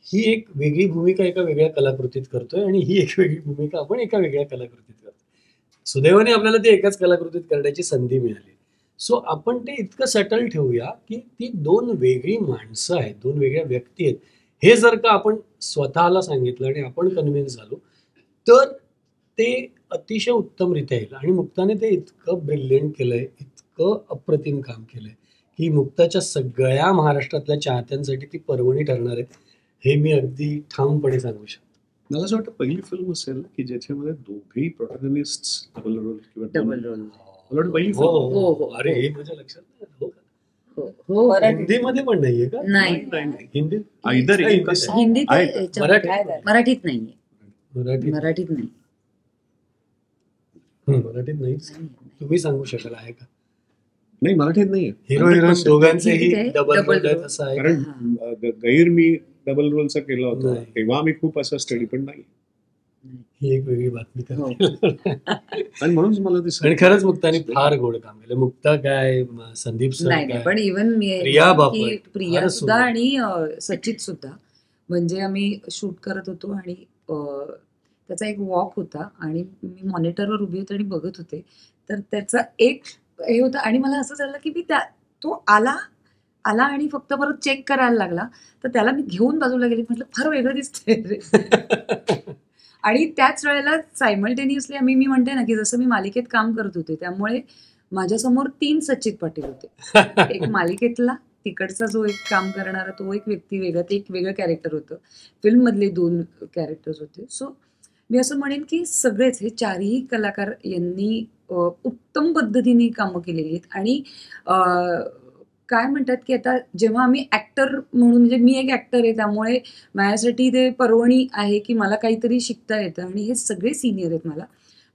ही एक वेगळी भूमिका एका वेगळ्या कलाकृतीत करतोय आणि ही एक वेगळी भूमिका आपण एका वेगळ्या कलाकृतीत करतोय. सुदैवाने आपल्याला ती एकाच कलाकृतीत करण्याची संधी मिळाली. सो आपण ते इतकं सटल ठेवूया की ती 2 वेगळी माणसं आहेत, 2 वेगळ्या व्यक्ती आहेत. हे जर का आपण स्वतःला सांगितलं आणि आपण कन्व्हिन्स झालो तर ते अतिशय उत्तमरित्या येईल. आणि मुक्ताने ते इतकं ब्रिलियंट केलंय, इतकं अप्रतिम काम केलंय की मुक्ताच्या सगळ्या महाराष्ट्रातल्या चाहत्यांसाठी ती पर्वणी ठरणार आहे, हे मी अगदी ठामपणे सांगू शकतो. मला असं वाटतं पहिली फिल्म असेल ना की ज्याच्यामध्ये दोघेही प्रोटॅगनिस्ट डबल रोल किंवा डबल रोल. मला वाटतं पहिली हो film. हो, हो. अरे हे माझ्या लक्षात नाही. हो का? हो मराठी हिंदीमध्ये पण नाहीये का? नाही. हिंदीत Either नाही, एक असं- हिंदीत आहे का? याच्यामध्ये मराठीत? मराठीत नाहीये. मराठीत मराठीत नाही. मराठीत नाहीच. तुम्ही सांगू शकाल आहे का? नाही मराठीत नाहीये. हिरो हिरोईन दोघांचेही हिंदीत आहे, डबल double रोल आहेत role. असं आहे का? कारण गैर मी डबल रोलचा केला होता नाही. तेव्हा मी खूप असं स्टडी पण नाही ही एक वेगळी बातमी हो. करते. आणि म्हणूनच मला ते आणि खरंच मुक्ताने फार गोड काम केलं. मुक्ता काय, संदीप सर नाही नाही काय, पण इव्हन मी प्रिया बापट, की प्रिया फारच सुद्धा सुंदर. आणि सचित सुद्धा म्हणजे आम्ही शूट करत होतो आणि त्याचा एक वॉक होता आणि मी मॉनिटरवर उभी होते आणि बघत होते. तर त्याचा एक हे होतं आणि मला असं झालं की मी तो आला आणि फक्त परत चेक करायला लागला. तर त्याला मी घेऊन बाजूला गेली, म्हटलं फार वेगळं दिसतंय रे. आणि त्याच वेळेला सायमल्टेनियसली मी म्हणते ना की जसं मी मालिकेत काम करत होते त्यामुळे माझ्यासमोर 3 सचित पाटील होते. एक मालिकेतला तिकडचा जो एक काम करणारा तो एक व्यक्ती वेगळा, ते एक वेगळं कॅरेक्टर होतं. फिल्ममधले 2 कॅरेक्टर्स होते. सो मी असं म्हणेन की सगळेच हे 4ही कलाकार यांनी उत्तम पद्धतीने कामं केलेली आहेत. आणि काय म्हणतात की आता जेव्हा आम्ही ॲक्टर म्हणून म्हणजे मी एक ॲक्टर आहे त्यामुळे माझ्यासाठी ते पर्वणी आहे की मला काहीतरी शिकता येतं आणि हे सगळे सिनियर आहेत मला.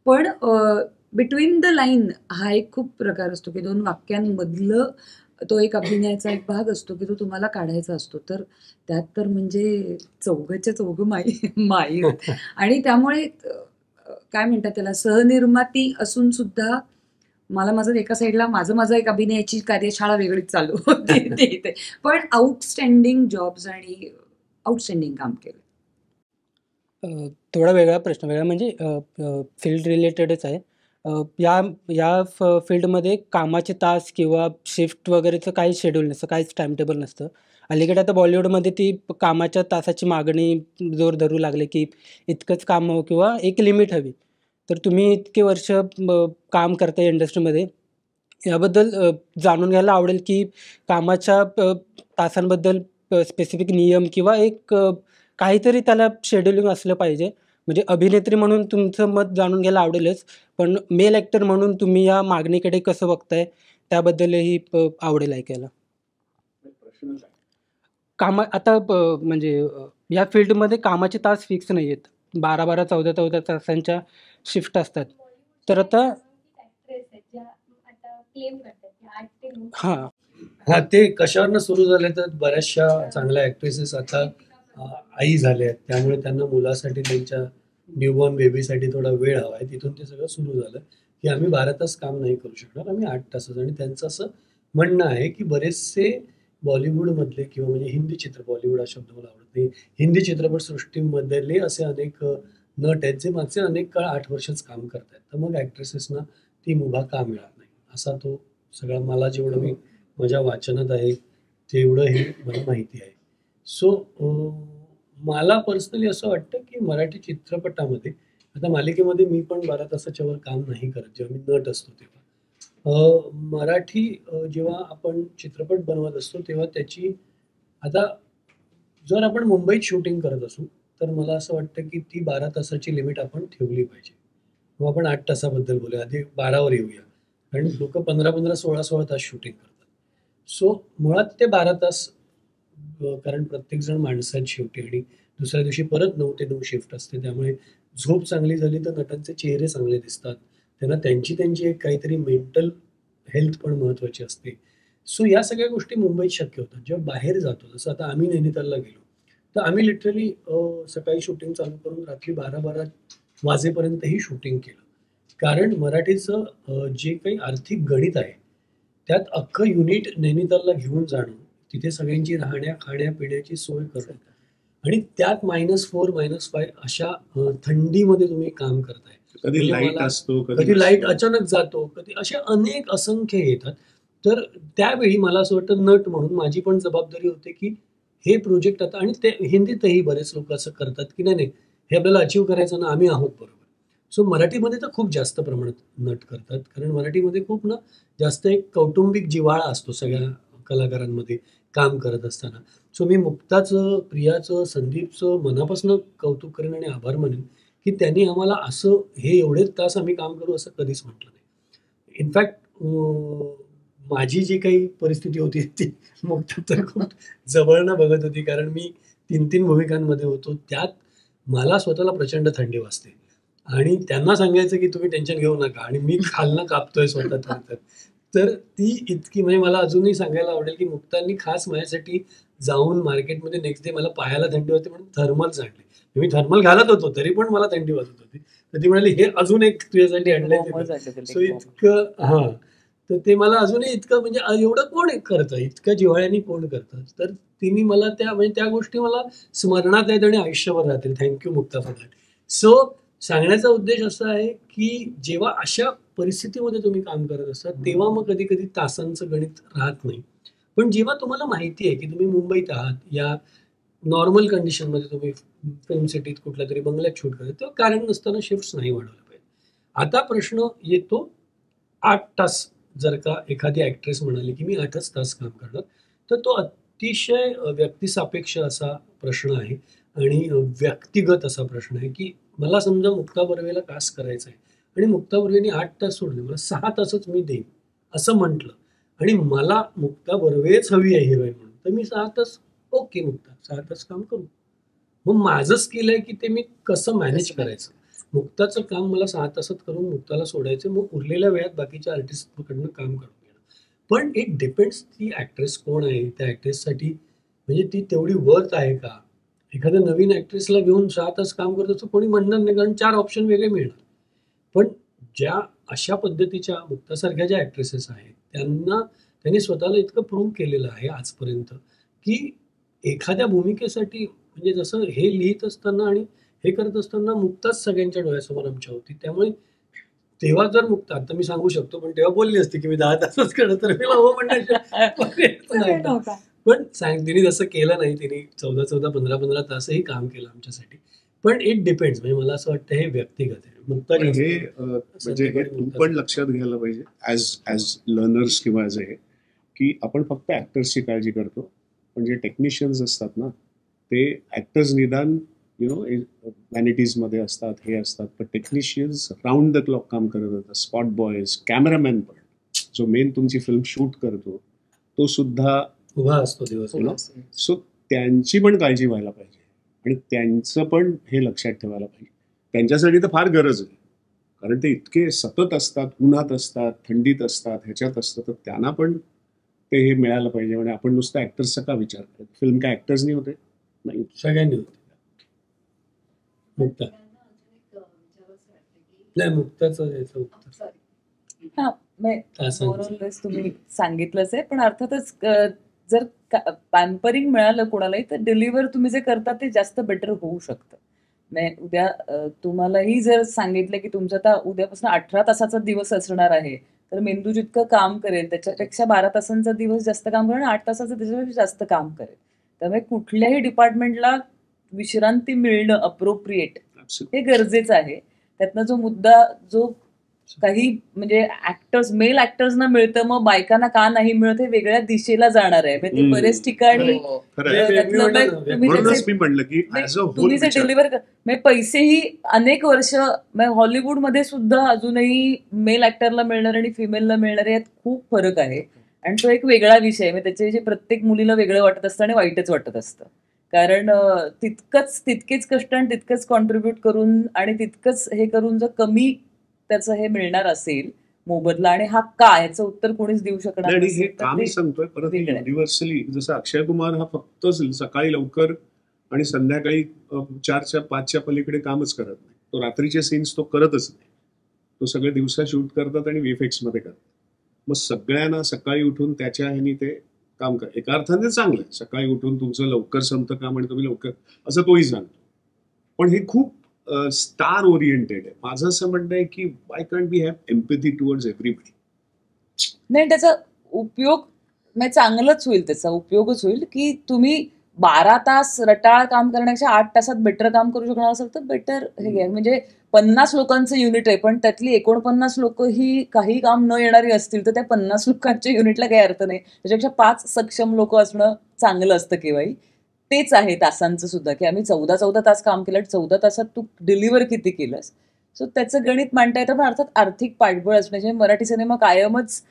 पण बिटवीन द लाईन हा एक खूप प्रकार असतो की 2 वाक्यांमधलं तो एक अभिनयाचा एक भाग असतो की तो तुम्हाला काढायचा असतो. तर त्यात तर म्हणजे चौघच्या चौघ माई आणि त्यामुळे काय म्हणतात त्याला सहनिर्माती असून सुद्धा मला माझं एका साईडला माझं एक अभिनयाची कार्यशाळा वेगळीच चालू होती तिथे. पण आउटस्टँडिंग जॉब्स आणि आउटस्टँडिंग काम केलं. थोडा वेगळा प्रश्न वेगळा म्हणजे फील्ड रिलेटेडच आहे. या फील्डमध्ये कामाचे तास किंवा शिफ्ट वगैरेचं काही शेड्यूल नसतं, काहीच टाइम टेबल नसतं. अलीकडे आता बॉलिवूडमध्ये ती कामाच्या तासाची मागणी जोर धरू लागले की इतकंच काम हवं किंवा एक लिमिट हवी. तर तुम्ही इतके वर्ष काम करताय इंडस्ट्रीमध्ये, याबद्दल जाणून घ्यायला आवडेल की कामाच्या तासांबद्दल स्पेसिफिक नियम किंवा एक काहीतरी त्याला शेड्युलिंग असलं पाहिजे. म्हणजे अभिनेत्री म्हणून तुमचं मत जाणून घ्यायला आवडेलच, पण मेल ॲक्टर म्हणून तुम्ही या मागणीकडे कसं बघताय त्याबद्दलही आवडेल ऐकायला. आता म्हणजे या फील्डमध्ये कामाचे तास फिक्स नाही आहेत. 12-12, 14-14 तासांच्या शिफ्ट असतात. तर आता हां हा ते कशावरनं सुरू झाले तर बऱ्याचशा चांगल्या ऍक्ट्रेसेस आता आई झाल्या आहेत, त्यामुळे त्यांना मुलासाठी त्यांच्या न्यूबॉर्न बेबीसाठी थोडा वेळ हवा आहे. तिथून ते सगळं सुरू झालं की आम्ही 12 तास काम नाही करू शकणार, आम्ही 8 तासच. आणि त्यांचं असं म्हणणं आहे की बरेचसे बॉलिवूडमधले किंवा म्हणजे हिंदी बॉलिवूड हा शब्द मला आवडत नाही, हिंदी चित्रपटसृष्टीमधले असे अनेक नट आहेत जे मागचे अनेक काळ 8 वर्षच काम करतात. तर मग ऍक्ट्रेसेसना ती मुभा का मिळत नाही, असा तो सगळा मला जेवढं मी माझ्या वाचनात आहे तेवढं हे मला माहिती आहे. सो मला पर्सनली असं वाटतं की मराठी चित्रपटामध्ये आता मालिकेमध्ये मी पण 12 तासाच्या वर काम नाही करत जेव्हा मी नट असतो तेव्हा. मराठी जेव्हा आपण चित्रपट बनवत असतो तेव्हा त्याची आता जर आपण मुंबईत शूटिंग करत असू तर मला असं वाटतं की ती 12 तासाची लिमिट आपण ठेवली पाहिजे. मग आपण 8 तासाबद्दल बोलूया, आधी 12वर येऊया. कारण लोक 15-15, 16-16 तास शूटिंग करतात. सो मुळात ते 12 तास, कारण प्रत्येकजण माणसात शेवटी आणि दुसऱ्या दिवशी परत 9 ते 9 शिफ्ट असते, त्यामुळे झोप चांगली झाली तर नटांचे चेहरे चांगले दिसतात, त्यांना त्यांची एक काहीतरी मेंटल हेल्थ पण महत्त्वाची असते. सो या सगळ्या गोष्टी मुंबईत शक्य होतात. जेव्हा बाहेर जातो, जसं आता आम्ही नैनितालला गेलो तर आम्ही लिटरली सकाळी शूटिंग चालू करून रात्री 12-12 वाजेपर्यंतही शूटिंग केलं. कारण मराठीचं जे काही आर्थिक गणित आहे त्यात अख्खं युनिट नैनितालला घेऊन जाणं, तिथे सगळ्यांची राहण्या खाण्या पिण्याची सोय करणं आणि त्यात -4 -5 अशा थंडीमध्ये तुम्ही काम करताय. कधी म्हणजे लाईट मला असतो, कधी लाईट अचानक जातो, कधी असे अनेक असंख्य येतात. तर त्यावेळी मला असं वाटतं नट म्हणून माझी पण जबाबदारी होती की हे प्रोजेक्ट आता, आणि ते हिंदीतही बरेच लोक असं करतात की नाही हे आपल्याला अचीव्ह करायचं ना, आम्ही आहोत बरोबर. सो मराठीमध्ये तर खूप जास्त प्रमाणात नट करतात, कारण मराठीमध्ये खूप ना जास्त एक कौटुंबिक जिव्हाळा असतो सगळ्या कलाकारांमध्ये काम करत असताना. सो मी मुक्ताचं, प्रियाचं, संदीपचं मनापासून कौतुक करेन आणि आभार मानेन की त्यांनी आम्हाला असं हे एवढेच तास आम्ही काम करू असं कधीच म्हटलं नाही. इनफॅक्ट माझी जी काही परिस्थिती होती ती मुक्ता तर खूप जवळनं बघत होती, कारण मी 3 भूमिकांमध्ये होतो. त्यात मला स्वतःला प्रचंड थंडी वाजते आणि त्यांना सांगायचं की तुम्ही टेन्शन घेऊ नका, आणि मी खालनं कापतोय स्वतः तर ती इतकी, म्हणजे मला अजूनही सांगायला आवडेल की मुक्तांनी खास माझ्यासाठी जाऊन मार्केटमध्ये नेक्स्ट डे मला पायाला थंडी होती म्हणून थर्मल्स आणले. मी थर्मल घालत होतो तरी पण मला थंडी वाजत होती. तर ती म्हणाली हे अजून एक तुझ्यासाठी आणलंय. सो इतकं तर ते मला अजूनही इतकं, म्हणजे एवढं कोण करतं, इतकं जिव्हाळ्याने कोण करतं. तर तिने मला म्हणजे त्या गोष्टी मला स्मरणात आहेत आणि आयुष्यभर राहतील. Thank you Mukta for that. So सांगण्याचा उद्देश असा आहे की जेव्हा अशा परिस्थितीमध्ये तुम्ही काम करत असता तेव्हा मग कधी कधी तासांचं गणित राहत नाही. पण जेव्हा तुम्हाला माहिती आहे की तुम्ही मुंबईत आहात, या नॉर्मल कंडिशनमध्ये तुम्ही फिल्म सिटीत कुठल्या तरी बंगल्यात शूट करत, तेव्हा कारण नसताना शिफ्ट्स नाही वाढवल्या पाहिजे. आता प्रश्न येतो 8 तास. जर का एखादी ॲक्ट्रेस म्हणाली की मी 8च तास काम करणार, तर तो अतिशय व्यक्तिसापेक्ष असा प्रश्न आहे आणि व्यक्तिगत असा प्रश्न आहे की मला समजा मुक्ता बर्वेला कास्ट करायचं आहे आणि मुक्ता बर्वेने 8 तास सोडले, मला 6 तासच मी देईन असं म्हटलं आणि मला मुक्ता बर्वेच हवी आहे हिरोईन म्हणून, तर मी 6 तास ओके मुक्ता 6 तास काम करू. मग माझं स्किल आहे की ते मी कसं मॅनेज करायचं. मुक्ताचं काम मला 6 तासात करून मुक्ताला सोडायचं, मग उरलेल्या वेळात बाकीच्या आर्टिस्टकडनं काम करून घेणं. पण इट डिपेंड्स ती ॲक्ट्रेस कोण आहे, त्या ॲक्ट्रेससाठी म्हणजे ती तेवढी वर्थ आहे का. एखाद्या नवीन ॲक्ट्रेसला घेऊन 6 तास काम करत असं कोणी म्हणणार नाही, कारण 4 ऑप्शन वेगळे मिळणार. पण ज्या अशा पद्धतीच्या मुक्तासारख्या ज्या ॲक्ट्रेसेस आहेत त्यांनी स्वतःला इतकं प्रूव्ह केलेलं आहे आजपर्यंत की एखाद्या भूमिकेसाठी, म्हणजे जसं हे लिहित असताना आणि हे करत असताना मुक्ताच सगळ्यांच्या डोळ्यासमोर आमच्या होती. त्यामुळे तेव्हा जर मुक्ता, आता मी सांगू शकतो पण तेव्हा बोलली असती की मी 10 तासच करत, तर मला हो म्हणण्याच्या पण तिने जसं केलं नाही. तिने 14-14, 15-15 तासही काम केलं आमच्यासाठी. पण इट डिपेंड्स, म्हणजे मला असं वाटतं हे व्यक्तिगत आहे. मुक्ता हे म्हणजे हे तू पण लक्षात घ्यायला पाहिजे ॲज लर्नर्स किंवा ॲज की आपण फक्त ॲक्टर्सची काळजी करतो, पण जे टेक्निशियन्स असतात ना ते ॲक्टर्स निदान व्हॅनिटीजमध्ये असतात, हे असतात, पण टेक्निशियन्स राऊंड द क्लॉक काम करत होतात. स्पॉट बॉयज, कॅमेरामॅन पण, जो मेन तुमची फिल्म शूट करतो तो सुद्धा उभा असतो दिवस. सो त्यांची पण काळजी व्हायला पाहिजे आणि त्यांचं पण हे लक्षात ठेवायला पाहिजे. त्यांच्यासाठी तर फार गरज आहे, कारण ते इतके सतत असतात, उन्हात असतात, थंडीत असतात, ह्याच्यात असतात, तर त्यांना पण ते हे मिळालं पाहिजे. म्हणजे आपण नुसतं ॲक्टर्सचा का विचार करतो. फिल्म काय ॲक्टर्सनी होते नाही, सगळ्यांनी होते. मुक्ता नाही, मुक्ताचं याचं उत्तर हा मोरलेस तुम्ही सांगितलंच आहे. पण अर्थातच जर पॅम्परिंग मिळालं कोणालाही तर डिलिव्हर तुम्ही जे करता ते जास्त बेटर होऊ शकतं. म्हणजे उद्या तुम्हालाही जर सांगितलं की तुमचा आता उद्यापासून 18 तासाचा दिवस असणार आहे, तर मेंदू जितकं काम करेल त्याच्यापेक्षा 12 तासांचा दिवस जास्त काम करेल आणि 8 तासाचं त्याच्यापेक्षा जास्त काम करेल. त्यामुळे कुठल्याही डिपार्टमेंटला विश्रांती मिळणं अप्रोप्रिएट हे गरजेचं आहे. त्यातनं जो मुद्दा जो काही म्हणजे ऍक्टर्स, मेल ऍक्टर्सना मिळतं, मग बायकांना का नाही मिळत हे वेगळ्या दिशेला जाणार आहे. ते बरेच ठिकाणी तुम्ही जे डिलिव्हर म्हणजे पैसेही अनेक वर्ष, हॉलिवूडमध्ये सुद्धा अजूनही मेल ऍक्टरला मिळणार आणि फिमेलला मिळणार यात खूप फरक आहे. आणि तो एक वेगळा विषय, म्हणजे त्याचे प्रत्येक मुलीला वेगळं वाटत असतं आणि वाईटच वाटत असतं. कारण तितकेच कष्ट आणि तितकंच कॉन्ट्रीब्यूट करून आणि तितकंच हे करून जर कमी त्याचं हे मिळणार असेल मोबदला, आणि हा का याचं उत्तर कोणीच देऊ शकणार नाही. हे काम सांगतोय परत युनिव्हर्सली, जसं अक्षय कुमार हा फक्त सकाळी लवकर आणि संध्याकाळी 4च्या 5च्या पलीकडे कामच करत नाही. तो रात्रीचे सीन्स तो करतच नाही, तो सगळे दिवसा शूट करतात आणि VFX मध्ये करतात. मग सगळ्यांना सकाळी उठून त्याच्या ह्यानी ते काम कर, एका अर्थाने चांगलं आहे, सकाळी उठून तुमचं लवकर संपतं काम आणि तुम्ही लवकर, असं तोही सांगतो. पण हे खूप स्टार ओरिएंटेड आहे. माझं असं म्हणणं आहे की Y can't be have empathy towards everybody. नाही, त्याचा उपयोग म्हणजे चांगलंच होईल, त्याचा उपयोगच होईल की तुम्ही 12 तास रटाळ काम करण्यापेक्षा 8 तासात बेटर काम करू शकणार असेल तर बेटर हे घ्या. म्हणजे 50 लोकांचं युनिट आहे, पण त्यातली 49 लोक ही काही काम न येणारी असतील तर त्या 50 लोकांच्या युनिटला काही अर्थ नाही. त्याच्यापेक्षा 5 सक्षम लोक असणं चांगलं असतं केव्हाही. तेच आहे तासांचं सुद्धा, की आम्ही 14 तास काम केलं, 14 तासात तू डिलिव्हर किती केलंस. सो त्याचं गणित मांडता येतं, पण अर्थात आर्थिक पाठबळ असण्याचे मराठी सिनेमा कायमच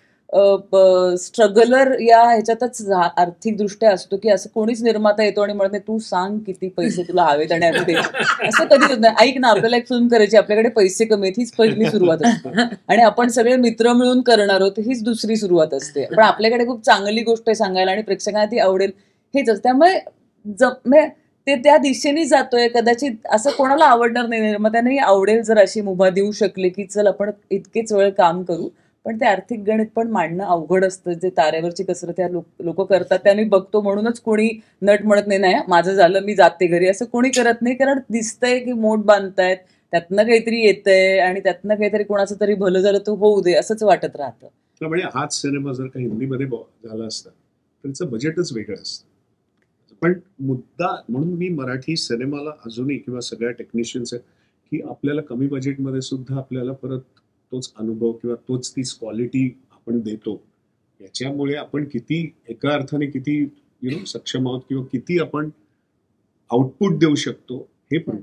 स्ट्रगलर या ह्याच्यातच आर्थिकदृष्ट्या असतो, की असं कोणीच निर्माता येतो आणि म्हणत नाही तू सांग किती पैसे तुला हवेत आणि आम्ही देऊ. असं कधी होत नाही. ऐक ना, आपल्याला एक फिल्म करायची, आपल्याकडे पैसे कमी आहेत, हीच पहिली सुरुवात असते, आणि आपण सगळे मित्र मिळून करणार आहोत, हीच दुसरी सुरुवात असते. पण आपल्याकडे खूप चांगली गोष्ट आहे सांगायला आणि प्रेक्षकांना ती आवडेल हेच असतं. त्यामुळे ते त्या दिशेने जातोय. कदाचित असं कोणाला आवडणार नाही, निर्मात्यानेही आवडेल जर अशी मुभा देऊ शकले की चल आपण इतकेच वेळ काम करू. पण ते आर्थिक गणित पण मांडणं अवघड असतं. जे तारेवरची कसरत या लोक करतात त्या मी बघतो, म्हणूनच कोणी नट म्हणत नाही नाही माझं झालं मी जाते घरी, असं कोणी करत नाही. कारण दिसतंय की मोठ बांधतायत, त्यातनं काहीतरी येतंय आणि त्यातनं काहीतरी कोणाचं तरी भलं झालं तर होऊ दे असंच वाटत राहतं. म्हणजे हाच सिनेमा जर का हिंदीमध्ये झाला असता तर त्याचं बजेटच वेगळं असतं. पण मुद्दा म्हणून मी मराठी सिनेमाला अजूनही किंवा सगळ्या टेक्निशियन्स की आपल्याला कमी बजेटमध्ये सुद्धा आपल्याला परत तोच अनुभव किंवा तोच तीच क्वालिटी आपण देतो. याच्यामुळे आपण किती एका अर्थाने किती सक्षम आहोत किंवा किती आपण आउटपुट देऊ शकतो हे पण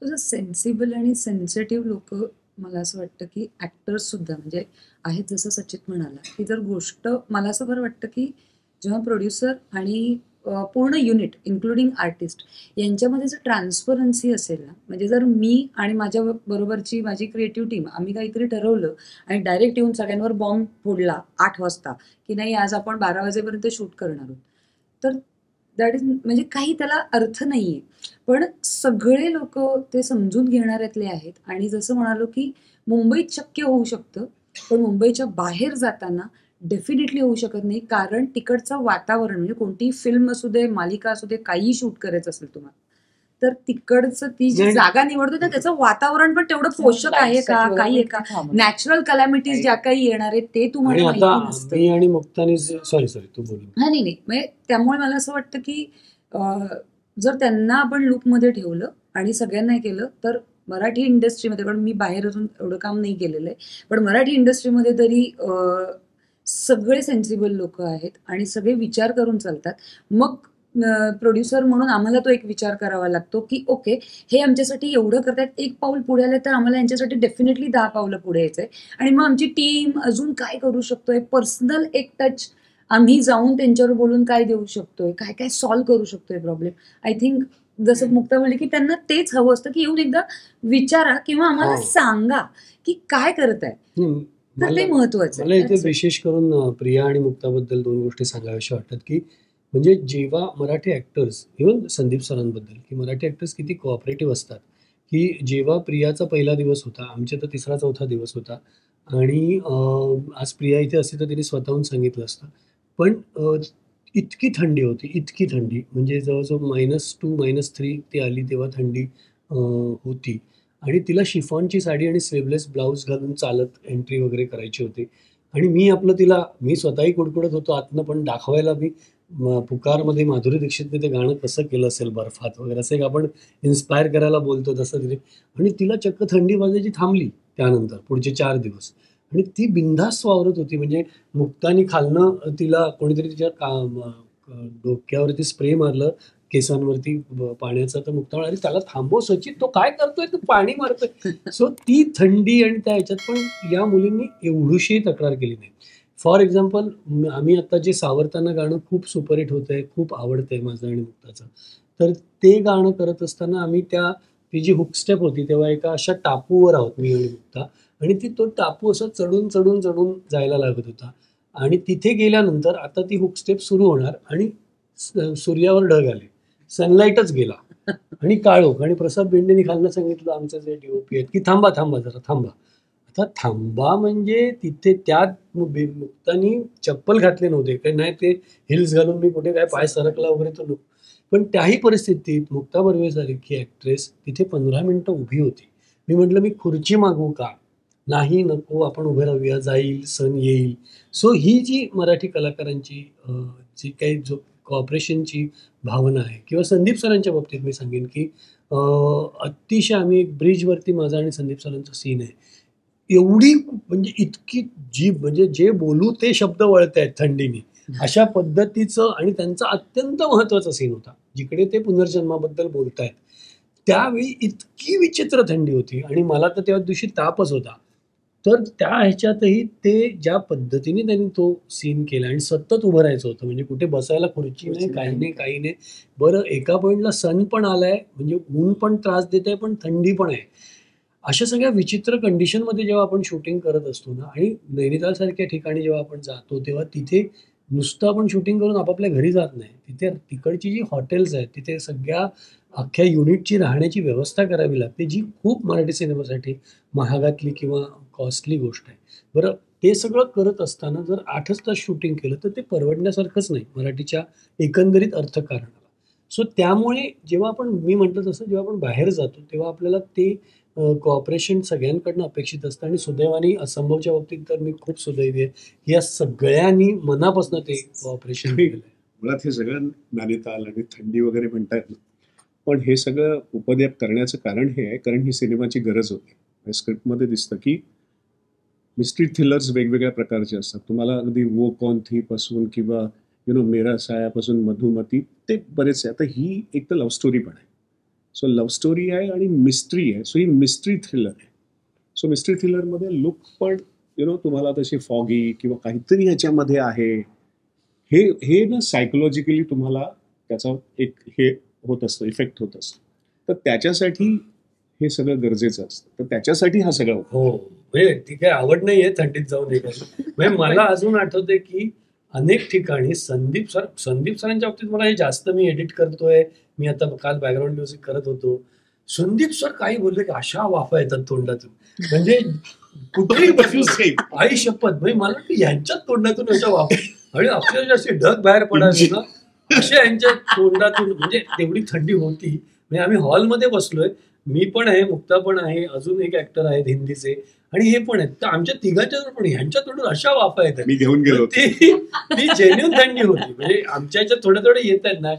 सेन्सिबल आणि सेन्सिटिव्ह लोक, मला असं वाटतं की ऍक्टर्स सुद्धा म्हणजे आहेत, जसं सचित म्हणाला की जर गोष्ट, मला असं बरं वाटतं की जेव्हा प्रोड्युसर आणि पूर्ण युनिट इन्क्लुडिंग आर्टिस्ट यांच्यामध्ये जर ट्रान्सपरन्सी असेल ना, म्हणजे जर मी आणि माझ्या बरोबरची माझी क्रिएटिव्ह टीम आम्ही काहीतरी ठरवलं आणि डायरेक्ट येऊन सगळ्यांवर बॉम्ब फोडला 8 वाजता की नाही आज आपण 12 वाजेपर्यंत शूट करणार आहोत, तर दॅट इज म्हणजे काही त्याला अर्थ नाही आहे. पण सगळे लोक ते समजून घेणाऱ्यातले आहेत. आणि जसं म्हणालो की मुंबईत शक्य होऊ शकतं, पण मुंबईच्या बाहेर जाताना डेफिनेटली होऊ शकत नाही. कारण तिकडचं वातावरण, म्हणजे कोणतीही फिल्म असू दे, मालिका असू दे, काही शूट करायचं असेल तुम्हाला, तर तिकडचं ती जी जागा निवडतो ना त्याचं वातावरण पण तेवढं पोषक आहे का, काही आहे का, नॅचरल कॅलॅमिटीज ज्या काही येणार आहेत ते तुम्हाला माहिती नसतं. आणि मुक्तानी सॉरी तू बोल. नाही म्हणजे त्यामुळे मला असं वाटतं की जर त्यांना आपण लूपमध्ये ठेवलं आणि सगळ्यांना केलं तर मराठी इंडस्ट्रीमध्ये, पण मी बाहेर अजून एवढं काम नाही केलेलं आहे, पण मराठी इंडस्ट्रीमध्ये तरी सगळे सेन्सिबल लोक आहेत आणि सगळे विचार करून चालतात. मग प्रोड्युसर म्हणून आम्हाला तो एक विचार करावा लागतो की ओके हे आमच्यासाठी एवढं करतात, एक पाऊल पुढे आलं तर आम्हाला यांच्यासाठी डेफिनेटली 10 पावलं पुढे यायचंय. आणि मग आमची टीम अजून काय करू शकतोय, पर्सनल एक टच आम्ही जाऊन त्यांच्यावर बोलून काय देऊ शकतोय, काय काय सॉल्व्ह करू शकतोय प्रॉब्लेम. आय थिंक जसं मुक्ता बोलली की त्यांना तेच हवं असतं की येऊन एकदा विचारा किंवा आम्हाला सांगा की काय करत आहे, तर ते महत्वाचं. मला इथे विशेष करून प्रिया आणि मुक्ताबद्दल 2 गोष्टी सांगाव्याशा वाटतात की म्हणजे जेव्हा मराठी ऍक्टर्स, इव्हन संदीप सरांबद्दल, की मराठी ऍक्टर्स किती कोऑपरेटिव्ह असतात. की जेव्हा प्रियाचा पहिला दिवस होता, आमच्या तर 3रा-4था दिवस होता आणि आज प्रिया इथे असते तर तिने स्वतःहून सांगितलं असतं, पण इतकी थंडी होती, इतकी थंडी, म्हणजे जवळजवळ -2, -3 ती आली तेव्हा थंडी होती आणि तिला शिफॉनची साडी आणि स्लीवलेस ब्लाऊज घालून चालत एंट्री वगैरे करायची होती. आणि मी स्वतःही कुडकुडत होतो आतनं, पण दाखवायला मी पुकारमध्ये माधुरी दीक्षितने ते गाणं कसं केलं असेल बर्फात वगैरे, असं एक आपण इन्स्पायर करायला बोलतो तसं तिने, आणि तिला चक्क थंडी वाजायची थांबली त्यानंतर पुढचे 4 दिवस आणि ती बिनधास्त वावरत होती. म्हणजे मुक्तानी खालनं तिला कोणीतरी तिच्या डोक्यावरती स्प्रे मारलं केसांवरती पाण्याचा, तर मुक्ता म्हणाली त्याला थांबव सचित, तो काय करतोय, तो पाणी मारतोय. सो ती थंडी आणि त्या ह्याच्यात पण या मुलींनी एवढीशी तक्रार केली नाही. फॉर एक्झाम्पल आम्ही आता जे सावरताना गाणं खूप सुपरहिट होत आहे, खूप आवडतंय माझं आणि मुक्ताचं, तर ते गाणं करत असताना आम्ही ती जी हुक स्टेप होती तेव्हा एका अशा टापूवर आहोत मी आणि मुक्ता, आणि तो टापू असं चढून चढून चढून जायला लागत होता. आणि तिथे गेल्यानंतर आता ती हुक स्टेप सुरू होणार आणि सूर्यावर ढग आले, सनलाईटच गेला आणि काळोख. आणि प्रसाद बेंडेंनी खालनं सांगितलं आमचं जे DOP आहेत की थांबा थांबा जरा थांबा. आता थांबा म्हणजे तिथे त्यात मुक्तानी चप्पल घातले नव्हते, काही नाही ते हिल्स घालून मी कुठे काय पाय सरकला वगैरे तो नको. पण त्याही परिस्थितीत मुक्ता बर्वेसारखी ऍक्ट्रेस तिथे 15 मिनिटं उभी होती. मी म्हटलं मी खुर्ची मागवू का? नाही, नको, आपण उभे राहूया, जाईल, सण येईल. सो ही जी मराठी कलाकारांची जी काही जो कॉपरेशनची भावना आहे, किंवा संदीप सरांच्या बाबतीत मी सांगेन की अतिशय आम्ही एक ब्रिजवरती माझा आणि संदीप सरांचा सीन आहे. एवढी म्हणजे इतकी जीभ, म्हणजे जे बोलू ते शब्द वळत आहेत थंडीने, अशा पद्धतीचं. आणि त्यांचा अत्यंत महत्वाचा सीन होता जिकडे ते पुनर्जन्माबद्दल बोलतायत. त्यावेळी इतकी विचित्र थंडी होती आणि मला तर त्या दिवशी तापच होता. तर त्या ह्याच्यातही ते ज्या पद्धतीने त्यांनी तो सीन केला आणि सतत उभं राहायचं होतं, म्हणजे कुठे बसायला खुर्ची नाही, काही नाही, काही नाही. बरं, एका पॉईंटला सन पण आलाय, म्हणजे ऊन पण त्रास देत आहे, पण थंडी पण आहे. अशा सगळ्या विचित्र कंडिशनमध्ये जेव्हा आपण शूटिंग करत असतो ना, आणि नैनिताल सारख्या ठिकाणी जेव्हा आपण जातो, तेव्हा तिथे नुसतं आपण शूटिंग करून आपापल्या घरी जात नाही. तिथे तिकडची जी हॉटेल्स आहेत, तिथे सगळ्या अख्ख्या युनिटची राहण्याची व्यवस्था करावी लागते, जी खूप मराठी सिनेमासाठी महागातली किंवा कॉस्टली गोष्ट आहे. बरं, ते सगळं करत असताना जर 8च तास शूटिंग केलं तर ते परवडण्यासारखंच नाही मराठीच्या एकंदरीत अर्थकारणाला. सो त्यामुळे जेव्हा आपण, मी म्हटलं तसं, जेव्हा आपण बाहेर जातो तेव्हा आपल्याला ते कॉपरेशन सगळ्यांकडनं अपेक्षित असतं. आणि सुदैवाने असंभवच्या बाबतीत तर मी खूप सुदैवी आहे, या सगळ्यांनी मनापासून ते कॉपरेशन केलं. मुळात हे सगळं नैनिताल आणि थंडी वगैरे म्हणतायत ना, पण हे सगळं उपद्व्याप करण्याचं कारण हे आहे, कारण ही सिनेमाची गरज होती. स्क्रिप्टमध्ये दिसतं की मिस्ट्री थ्रिलर्स वेगवेगळ्या प्रकारचे असतात. तुम्हाला अगदी वो कौन थी पासून किंवा मेरा सायापासून मधुमती, ते बरेचसे. आता ही एक तर लव्ह स्टोरी पण आहे. सो लव्ह स्टोरी आहे आणि मिस्ट्री आहे. सो ही मिस्ट्री थ्रिलर आहे. सो मिस्ट्री थ्रिलरमध्ये लुक पण तुम्हाला तशी फॉगी किंवा काहीतरी ह्याच्यामध्ये आहे. हे ना सायकोलॉजिकली तुम्हाला त्याचा एक हे होत असतं, इफेक्ट होत असतो. तर त्याच्यासाठी हे सगळं गरजेचं असतं. तर त्याच्यासाठी हा सगळं हो, म्हणजे ती काही आवड नाहीये थंडीत जाऊन हे करायला. म्हणजे मला अजून आठवतंय की अनेक ठिकाणी संदीप सरांच्या बाबतीत मला हे जास्त, मी एडिट करतोय, मी आता काल बॅकग्राऊंड म्युझिक करत होतो, संदीप सर काही बोलले की अशा वाफा येतात तोंडातून, म्हणजे कुठेही आई शपथ, म्हणजे मला यांच्याच तोंडातून अशा वाफा, आणि आपल्याला असे ढग बाहेर पडायचे ना, अशा यांच्या तोंडातून, म्हणजे तेवढी थंडी होती. म्हणजे आम्ही हॉलमध्ये बसलोय, मी पण आहे, मुक्ता पण आहे, अजून एक ऍक्टर आहेत हिंदीचे, आणि हे पण आहेत. तर आमच्या तिघांच्या पण ह्यांच्या तोंडून अशा वाफा येतात, मी घेऊन गेलो. ती जेन्युइन थंडी होती. म्हणजे आमच्या ह्याच्यात थोडे थोडे येत आहेत ना,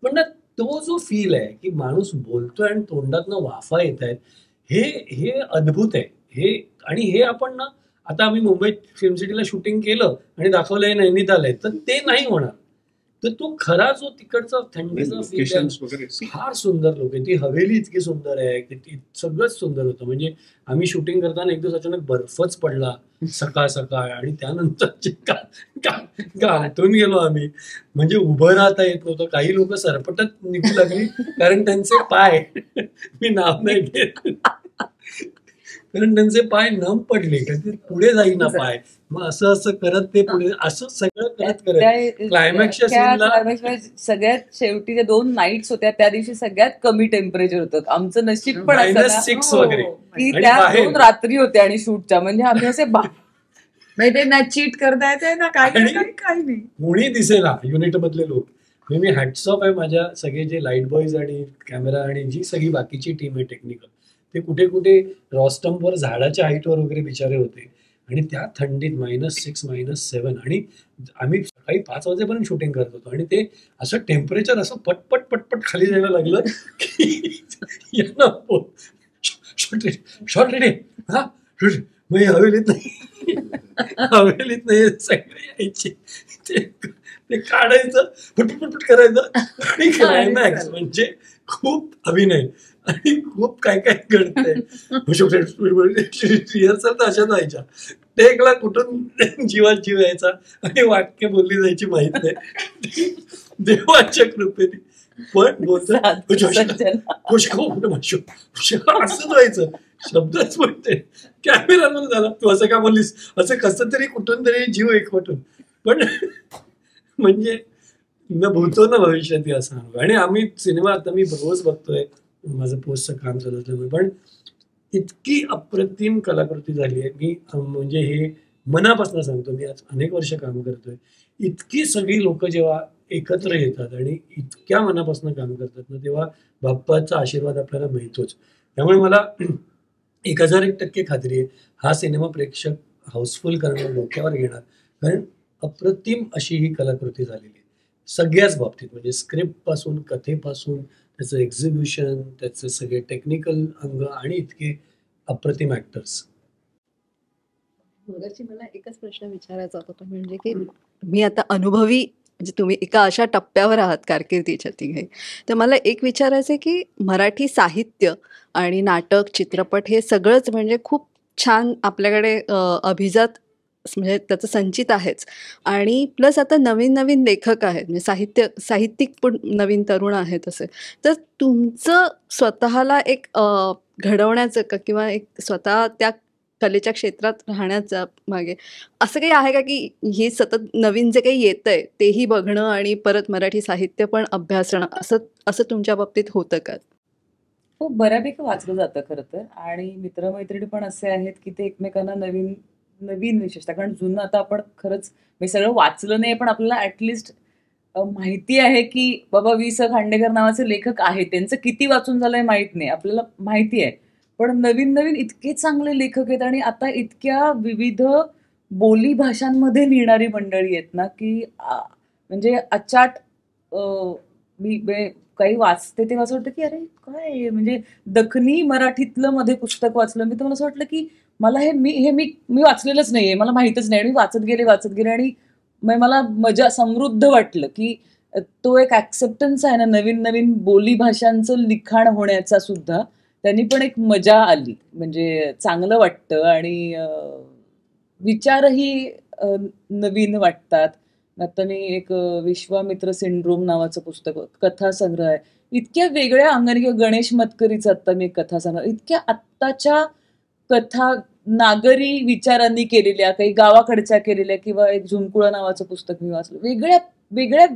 पण ना तो जो फील आहे की माणूस बोलतोय आणि तोंडातनं वाफा येत आहेत, हे अद्भुत आहे. आणि हे आपण ना, आता आम्ही मुंबईत फिल्म सिटीला शूटिंग केलं आणि दाखवलंय नैनिताल आहे, तर ते नाही होणार. तर तो खरा जो तिकडचा थंडीचा फील, फार सुंदर लोक आहे. ती हवेली इतकी सुंदर आहे, सगळंच सुंदर होतं. म्हणजे आम्ही शूटिंग करताना एक दिवस अचानक बर्फच पडला सकाळ सकाळ, आणि त्यानंतर गाठून गेलो आम्ही, म्हणजे उभं राहता येत नव्हतं. काही लोक सरपटत निघू लागली कारण त्यांचे पाय, मी नाव नाही घेत, कारण त्यांचे पाय नम पडले, ते पुढे जाईना पाय. मग असं करत ते पुढे, असं सगळं करत क्लायमॅक्सच्या सीनला सगळ्यात शेवटी त्या 2 नाईट्स होत्या, त्या दिवशी सगळ्यात कमी टेम्परेचर होतं. आमचं नशीब पण -6 वगैरे, की त्या 2 रात्री होत्या आणि शूटच्या, म्हणजे आम्ही असे ते ना चीट करता येते ना, काही नाही, कोणी दिसेना युनिट मधले लोक. मी हॅट्स ऑफ आहे माझ्या सगळे जे लाईट बॉईज आणि कॅमेरा आणि जी सगळी बाकीची टीम आहे टेक्निकल, ते कुठे कुठे रॉस्टमवर झाडाच्या हाईटवर वगैरे बिचारे होते, आणि त्या थंडीत -6 -7, आणि आम्ही सकाळी 5 वाजेपर्यंत शूटिंग करत होतो, आणि ते असं टेम्परेचर असं पटपट पटपट खाली जायला लागलं की शॉर्ट रेडी हा, मग हवेलीत नाही सगळे यायचे, ते काढायचं, पटपट करायचं, आणि क्लायमॅक्स म्हणजे खूप अभिनय आणि खूप काय काय घडतंय. रिहर्सल तर अशा जायच्या, टेकला कुठून जीवात जीव यायचा आणि वाक्य बोलली जायची माहित नाही, देवाच्या कृपेने. पण बोलतो असंच व्हायचं, शब्दच म्हणते, कॅमेरा झाला, तू असं का बोललीस, असं कसं तरी कुठून तरी जीव एकवटून. पण म्हणजे न भूतो ना भविष्यात असं अनुभव. आणि आम्ही सिनेमा आता मी रोज बघतोय, माझं पोस्टचं काम चालू असल्यामुळे, पण इतकी अप्रतिम कलाकृती झाली आहे. मी म्हणजे हे मनापासून सांगतो, मी आज अनेक वर्ष काम करतोय. इतकी सगळी लोक जेव्हा एकत्र येतात आणि इतक्या मनापासून काम करतात ना, तेव्हा बाप्पाचा आशीर्वाद आपल्याला मिळतोच. त्यामुळे मला 1001% खात्री आहे, हा सिनेमा प्रेक्षक हाऊसफुल करणं, डोक्यावर घेणार. कारण अप्रतिम अशी ही कलाकृती झालेली आहे सगळ्याच बाबतीत. म्हणजे स्क्रिप्ट पासून, कथेपासून, त्याचं एक्झिक्युशन, त्याचे सगळे टेक्निकल अंग आणि इतके अप्रतिम ऍक्टर्स. मगाशी मला एकच प्रश्न विचारायचा होता, तो म्हणजे की मी आता अनुभवी, म्हणजे तुम्ही एका अशा टप्प्यावर आहात कारकिर्दीच्या तिघे, तर मला एक विचारायचं आहे की मराठी साहित्य आणि नाटक, चित्रपट हे सगळंच म्हणजे खूप छान आपल्याकडे अभिजात, म्हणजे त्याचं संचित आहेच, आणि प्लस आता नवीन नवीन लेखक आहेत, म्हणजे साहित्यिक पण नवीन तरुण आहेत असे. तर तुमचं स्वतःला एक घडवण्याचं किंवा एक स्वतः त्या कलेच्या क्षेत्रात राहण्याच्या मागे असं काही आहे का, की हे सतत नवीन जे काही येतंय तेही बघणं आणि परत मराठी साहित्य पण अभ्यासणं, असं असं तुमच्या बाबतीत होतं का? हो, बऱ्यापैकी वाचलं जातं खरं तर. आणि मित्रमैत्रिणी पण असे आहेत की ते एकमेकांना नवीन नवीन विशेषतः, कारण जुनं आता आपण खरंच मी सगळं वाचलं नाही, पण आपल्याला ऍटलिस्ट माहिती आहे की बाबा वि.स. खांडेकर नावाचे लेखक आहेत, त्यांचं किती वाचून झालंय माहित नाही, आपल्याला माहिती आहे. पण नवीन नवीन इतके चांगले लेखक आहेत आणि आता इतक्या विविध बोली भाषांमध्ये लिहिणारी मंडळी आहेत ना, की म्हणजे अचाट मी काही वाचते तेव्हा असं वाटतं की अरे काय आहे? म्हणजे दखनी मराठीतलं मध्ये पुस्तक वाचलं मी, तर मला असं वाटलं की मला हे मी वाचलेलंच नाहीये, मला माहितच नाही. आणि वाचत गेले आणि मला मजा समृद्ध वाटलं की तो एक ऍक्सेप्टन्स आहे ना नवीन नवीन बोली भाषांचं लिखाण होण्याचा सुद्धा, त्यांनी पण एक मजा आली. म्हणजे चांगलं वाटतं आणि विचारही नवीन वाटतात. आता मी एक विश्वामित्र सिंड्रोम नावाचं पुस्तक, कथासंग्रह आहे, इतक्या वेगळ्या अंगाने, किंवा गणेश मतकरीचं आता मी एक कथासंग्रह, इतक्या आत्ताच्या कथा नागरी विचारांनी केलेल्या, काही गावाकडच्या केलेल्या, किंवा एक झुंकुळा नावाचं पुस्तक मी वाचलं. वेगळ्या वेगळ्या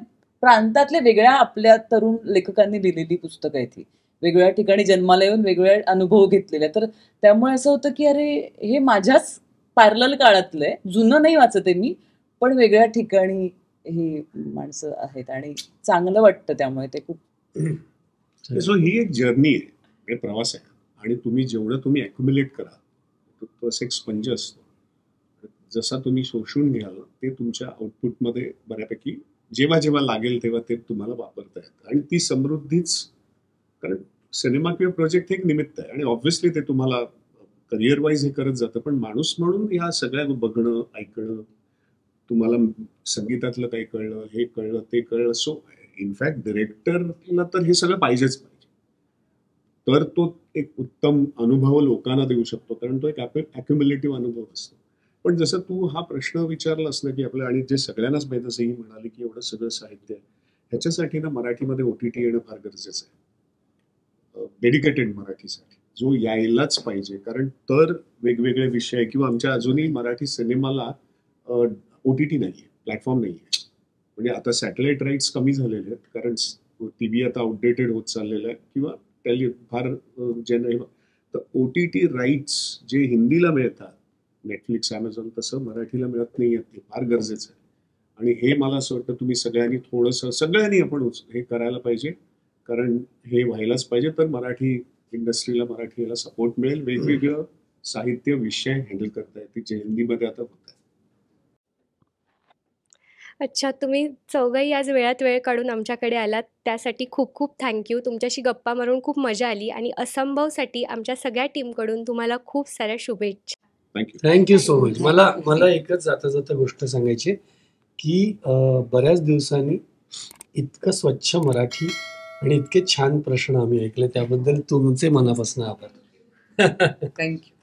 प्रांतातल्या वेगळ्या आपल्या तरुण लेखकांनी लिहिलेली पुस्तकं आहेत ही, वेगळ्या ठिकाणी जन्माला येऊन वेगवेगळे अनुभव घेतलेले. तर त्यामुळे असं होतं की अरे हे माझ्याच पॅरलल काळातलं आहे, जुनं नाही वाचत आहे मी, पण वेगळ्या ठिकाणी ही माणसं आहेत आणि चांगलं वाटतं. त्यामुळे ते खूप सो ही एक जर्नी आहे, म्हणजे प्रवास आहे. आणि तुम्ही जेवढं तुम्ही ॲक्युम्युलेट करा, तो असं एक स्पंज असतो, जसा तुम्ही शोषून घ्याल ते तुमच्या आउटपुटमध्ये बऱ्यापैकी जेव्हा जेव्हा लागेल तेव्हा ते तुम्हाला वापरता येतं. आणि ती समृद्धीच, कारण सिनेमा किंवा प्रोजेक्ट हे एक निमित्त आहे आणि ऑब्व्हियसली ते तुम्हाला करिअर वाईज हे करत जातं, पण माणूस म्हणून ह्या सगळ्या बघणं, ऐकणं, तुम्हाला संगीतातलं काही कळलं, हे कळलं, ते कळलं. सो इनफॅक्ट डिरेक्टरला तर हे सगळं पाहिजेच पाहिजे, तर तो एक उत्तम अनुभव लोकांना देऊ शकतो, कारण तो एक ॲक्युम्युलेटिव्ह अनुभव असतो. पण जसं तू हा प्रश्न विचारलास ना की आपलं, आणि जे सगळ्यांनाच माहीत असं ही म्हणाली की एवढं सगळं साहित्य आहे, ह्याच्यासाठी ना मराठीमध्ये OTT येणं फार गरजेचं आहे, डेडिकेटेड मराठीसाठी, जो यायलाच पाहिजे. कारण तर वेगवेगळे विषय, किंवा आमच्या अजूनही मराठी सिनेमाला OTT नाही आहे, प्लॅटफॉर्म नाही आहे. म्हणजे आता सॅटेलाइट राईट्स कमी झालेले आहेत, कारण TV आता आउटडेटेड होत चाललेलं आहे, किंवा फार तर OTT राईट्स जे हिंदीला मिळतात, नेटफ्लिक्स, ॲमेझॉन, तसं मराठीला मिळत नाही आहेत, ते फार गरजेचं आहे. आणि हे मला असं वाटतं तुम्ही सगळ्यांनी आपण हे करायला पाहिजे, कारण हे व्हायलाच पाहिजे. तर मराठी इंडस्ट्रीला, मराठीला सपोर्ट मिळेल, वेगवेगळं साहित्य विषय हँडल करता येते जे हिंदीमध्ये आता होत आहे. अच्छा, तुम्ही चौघंही आज वेळात वेळ काढून आमच्याकडे आलात, त्यासाठी खूप खूप थँक्यू. तुमच्याशी गप्पा मारून खूप मजा आली आणि असंभवसाठी आमच्या सगळ्या टीमकडून तुम्हाला खूप साऱ्या शुभेच्छा. Thank you so much. मला एकच जाता जाता गोष्ट सांगायची की बऱ्याच दिवसांनी इतकं स्वच्छ मराठी आणि इतके छान प्रश्न आम्ही ऐकले, त्याबद्दल तुमचे मनापासून आभार. थँक्यू.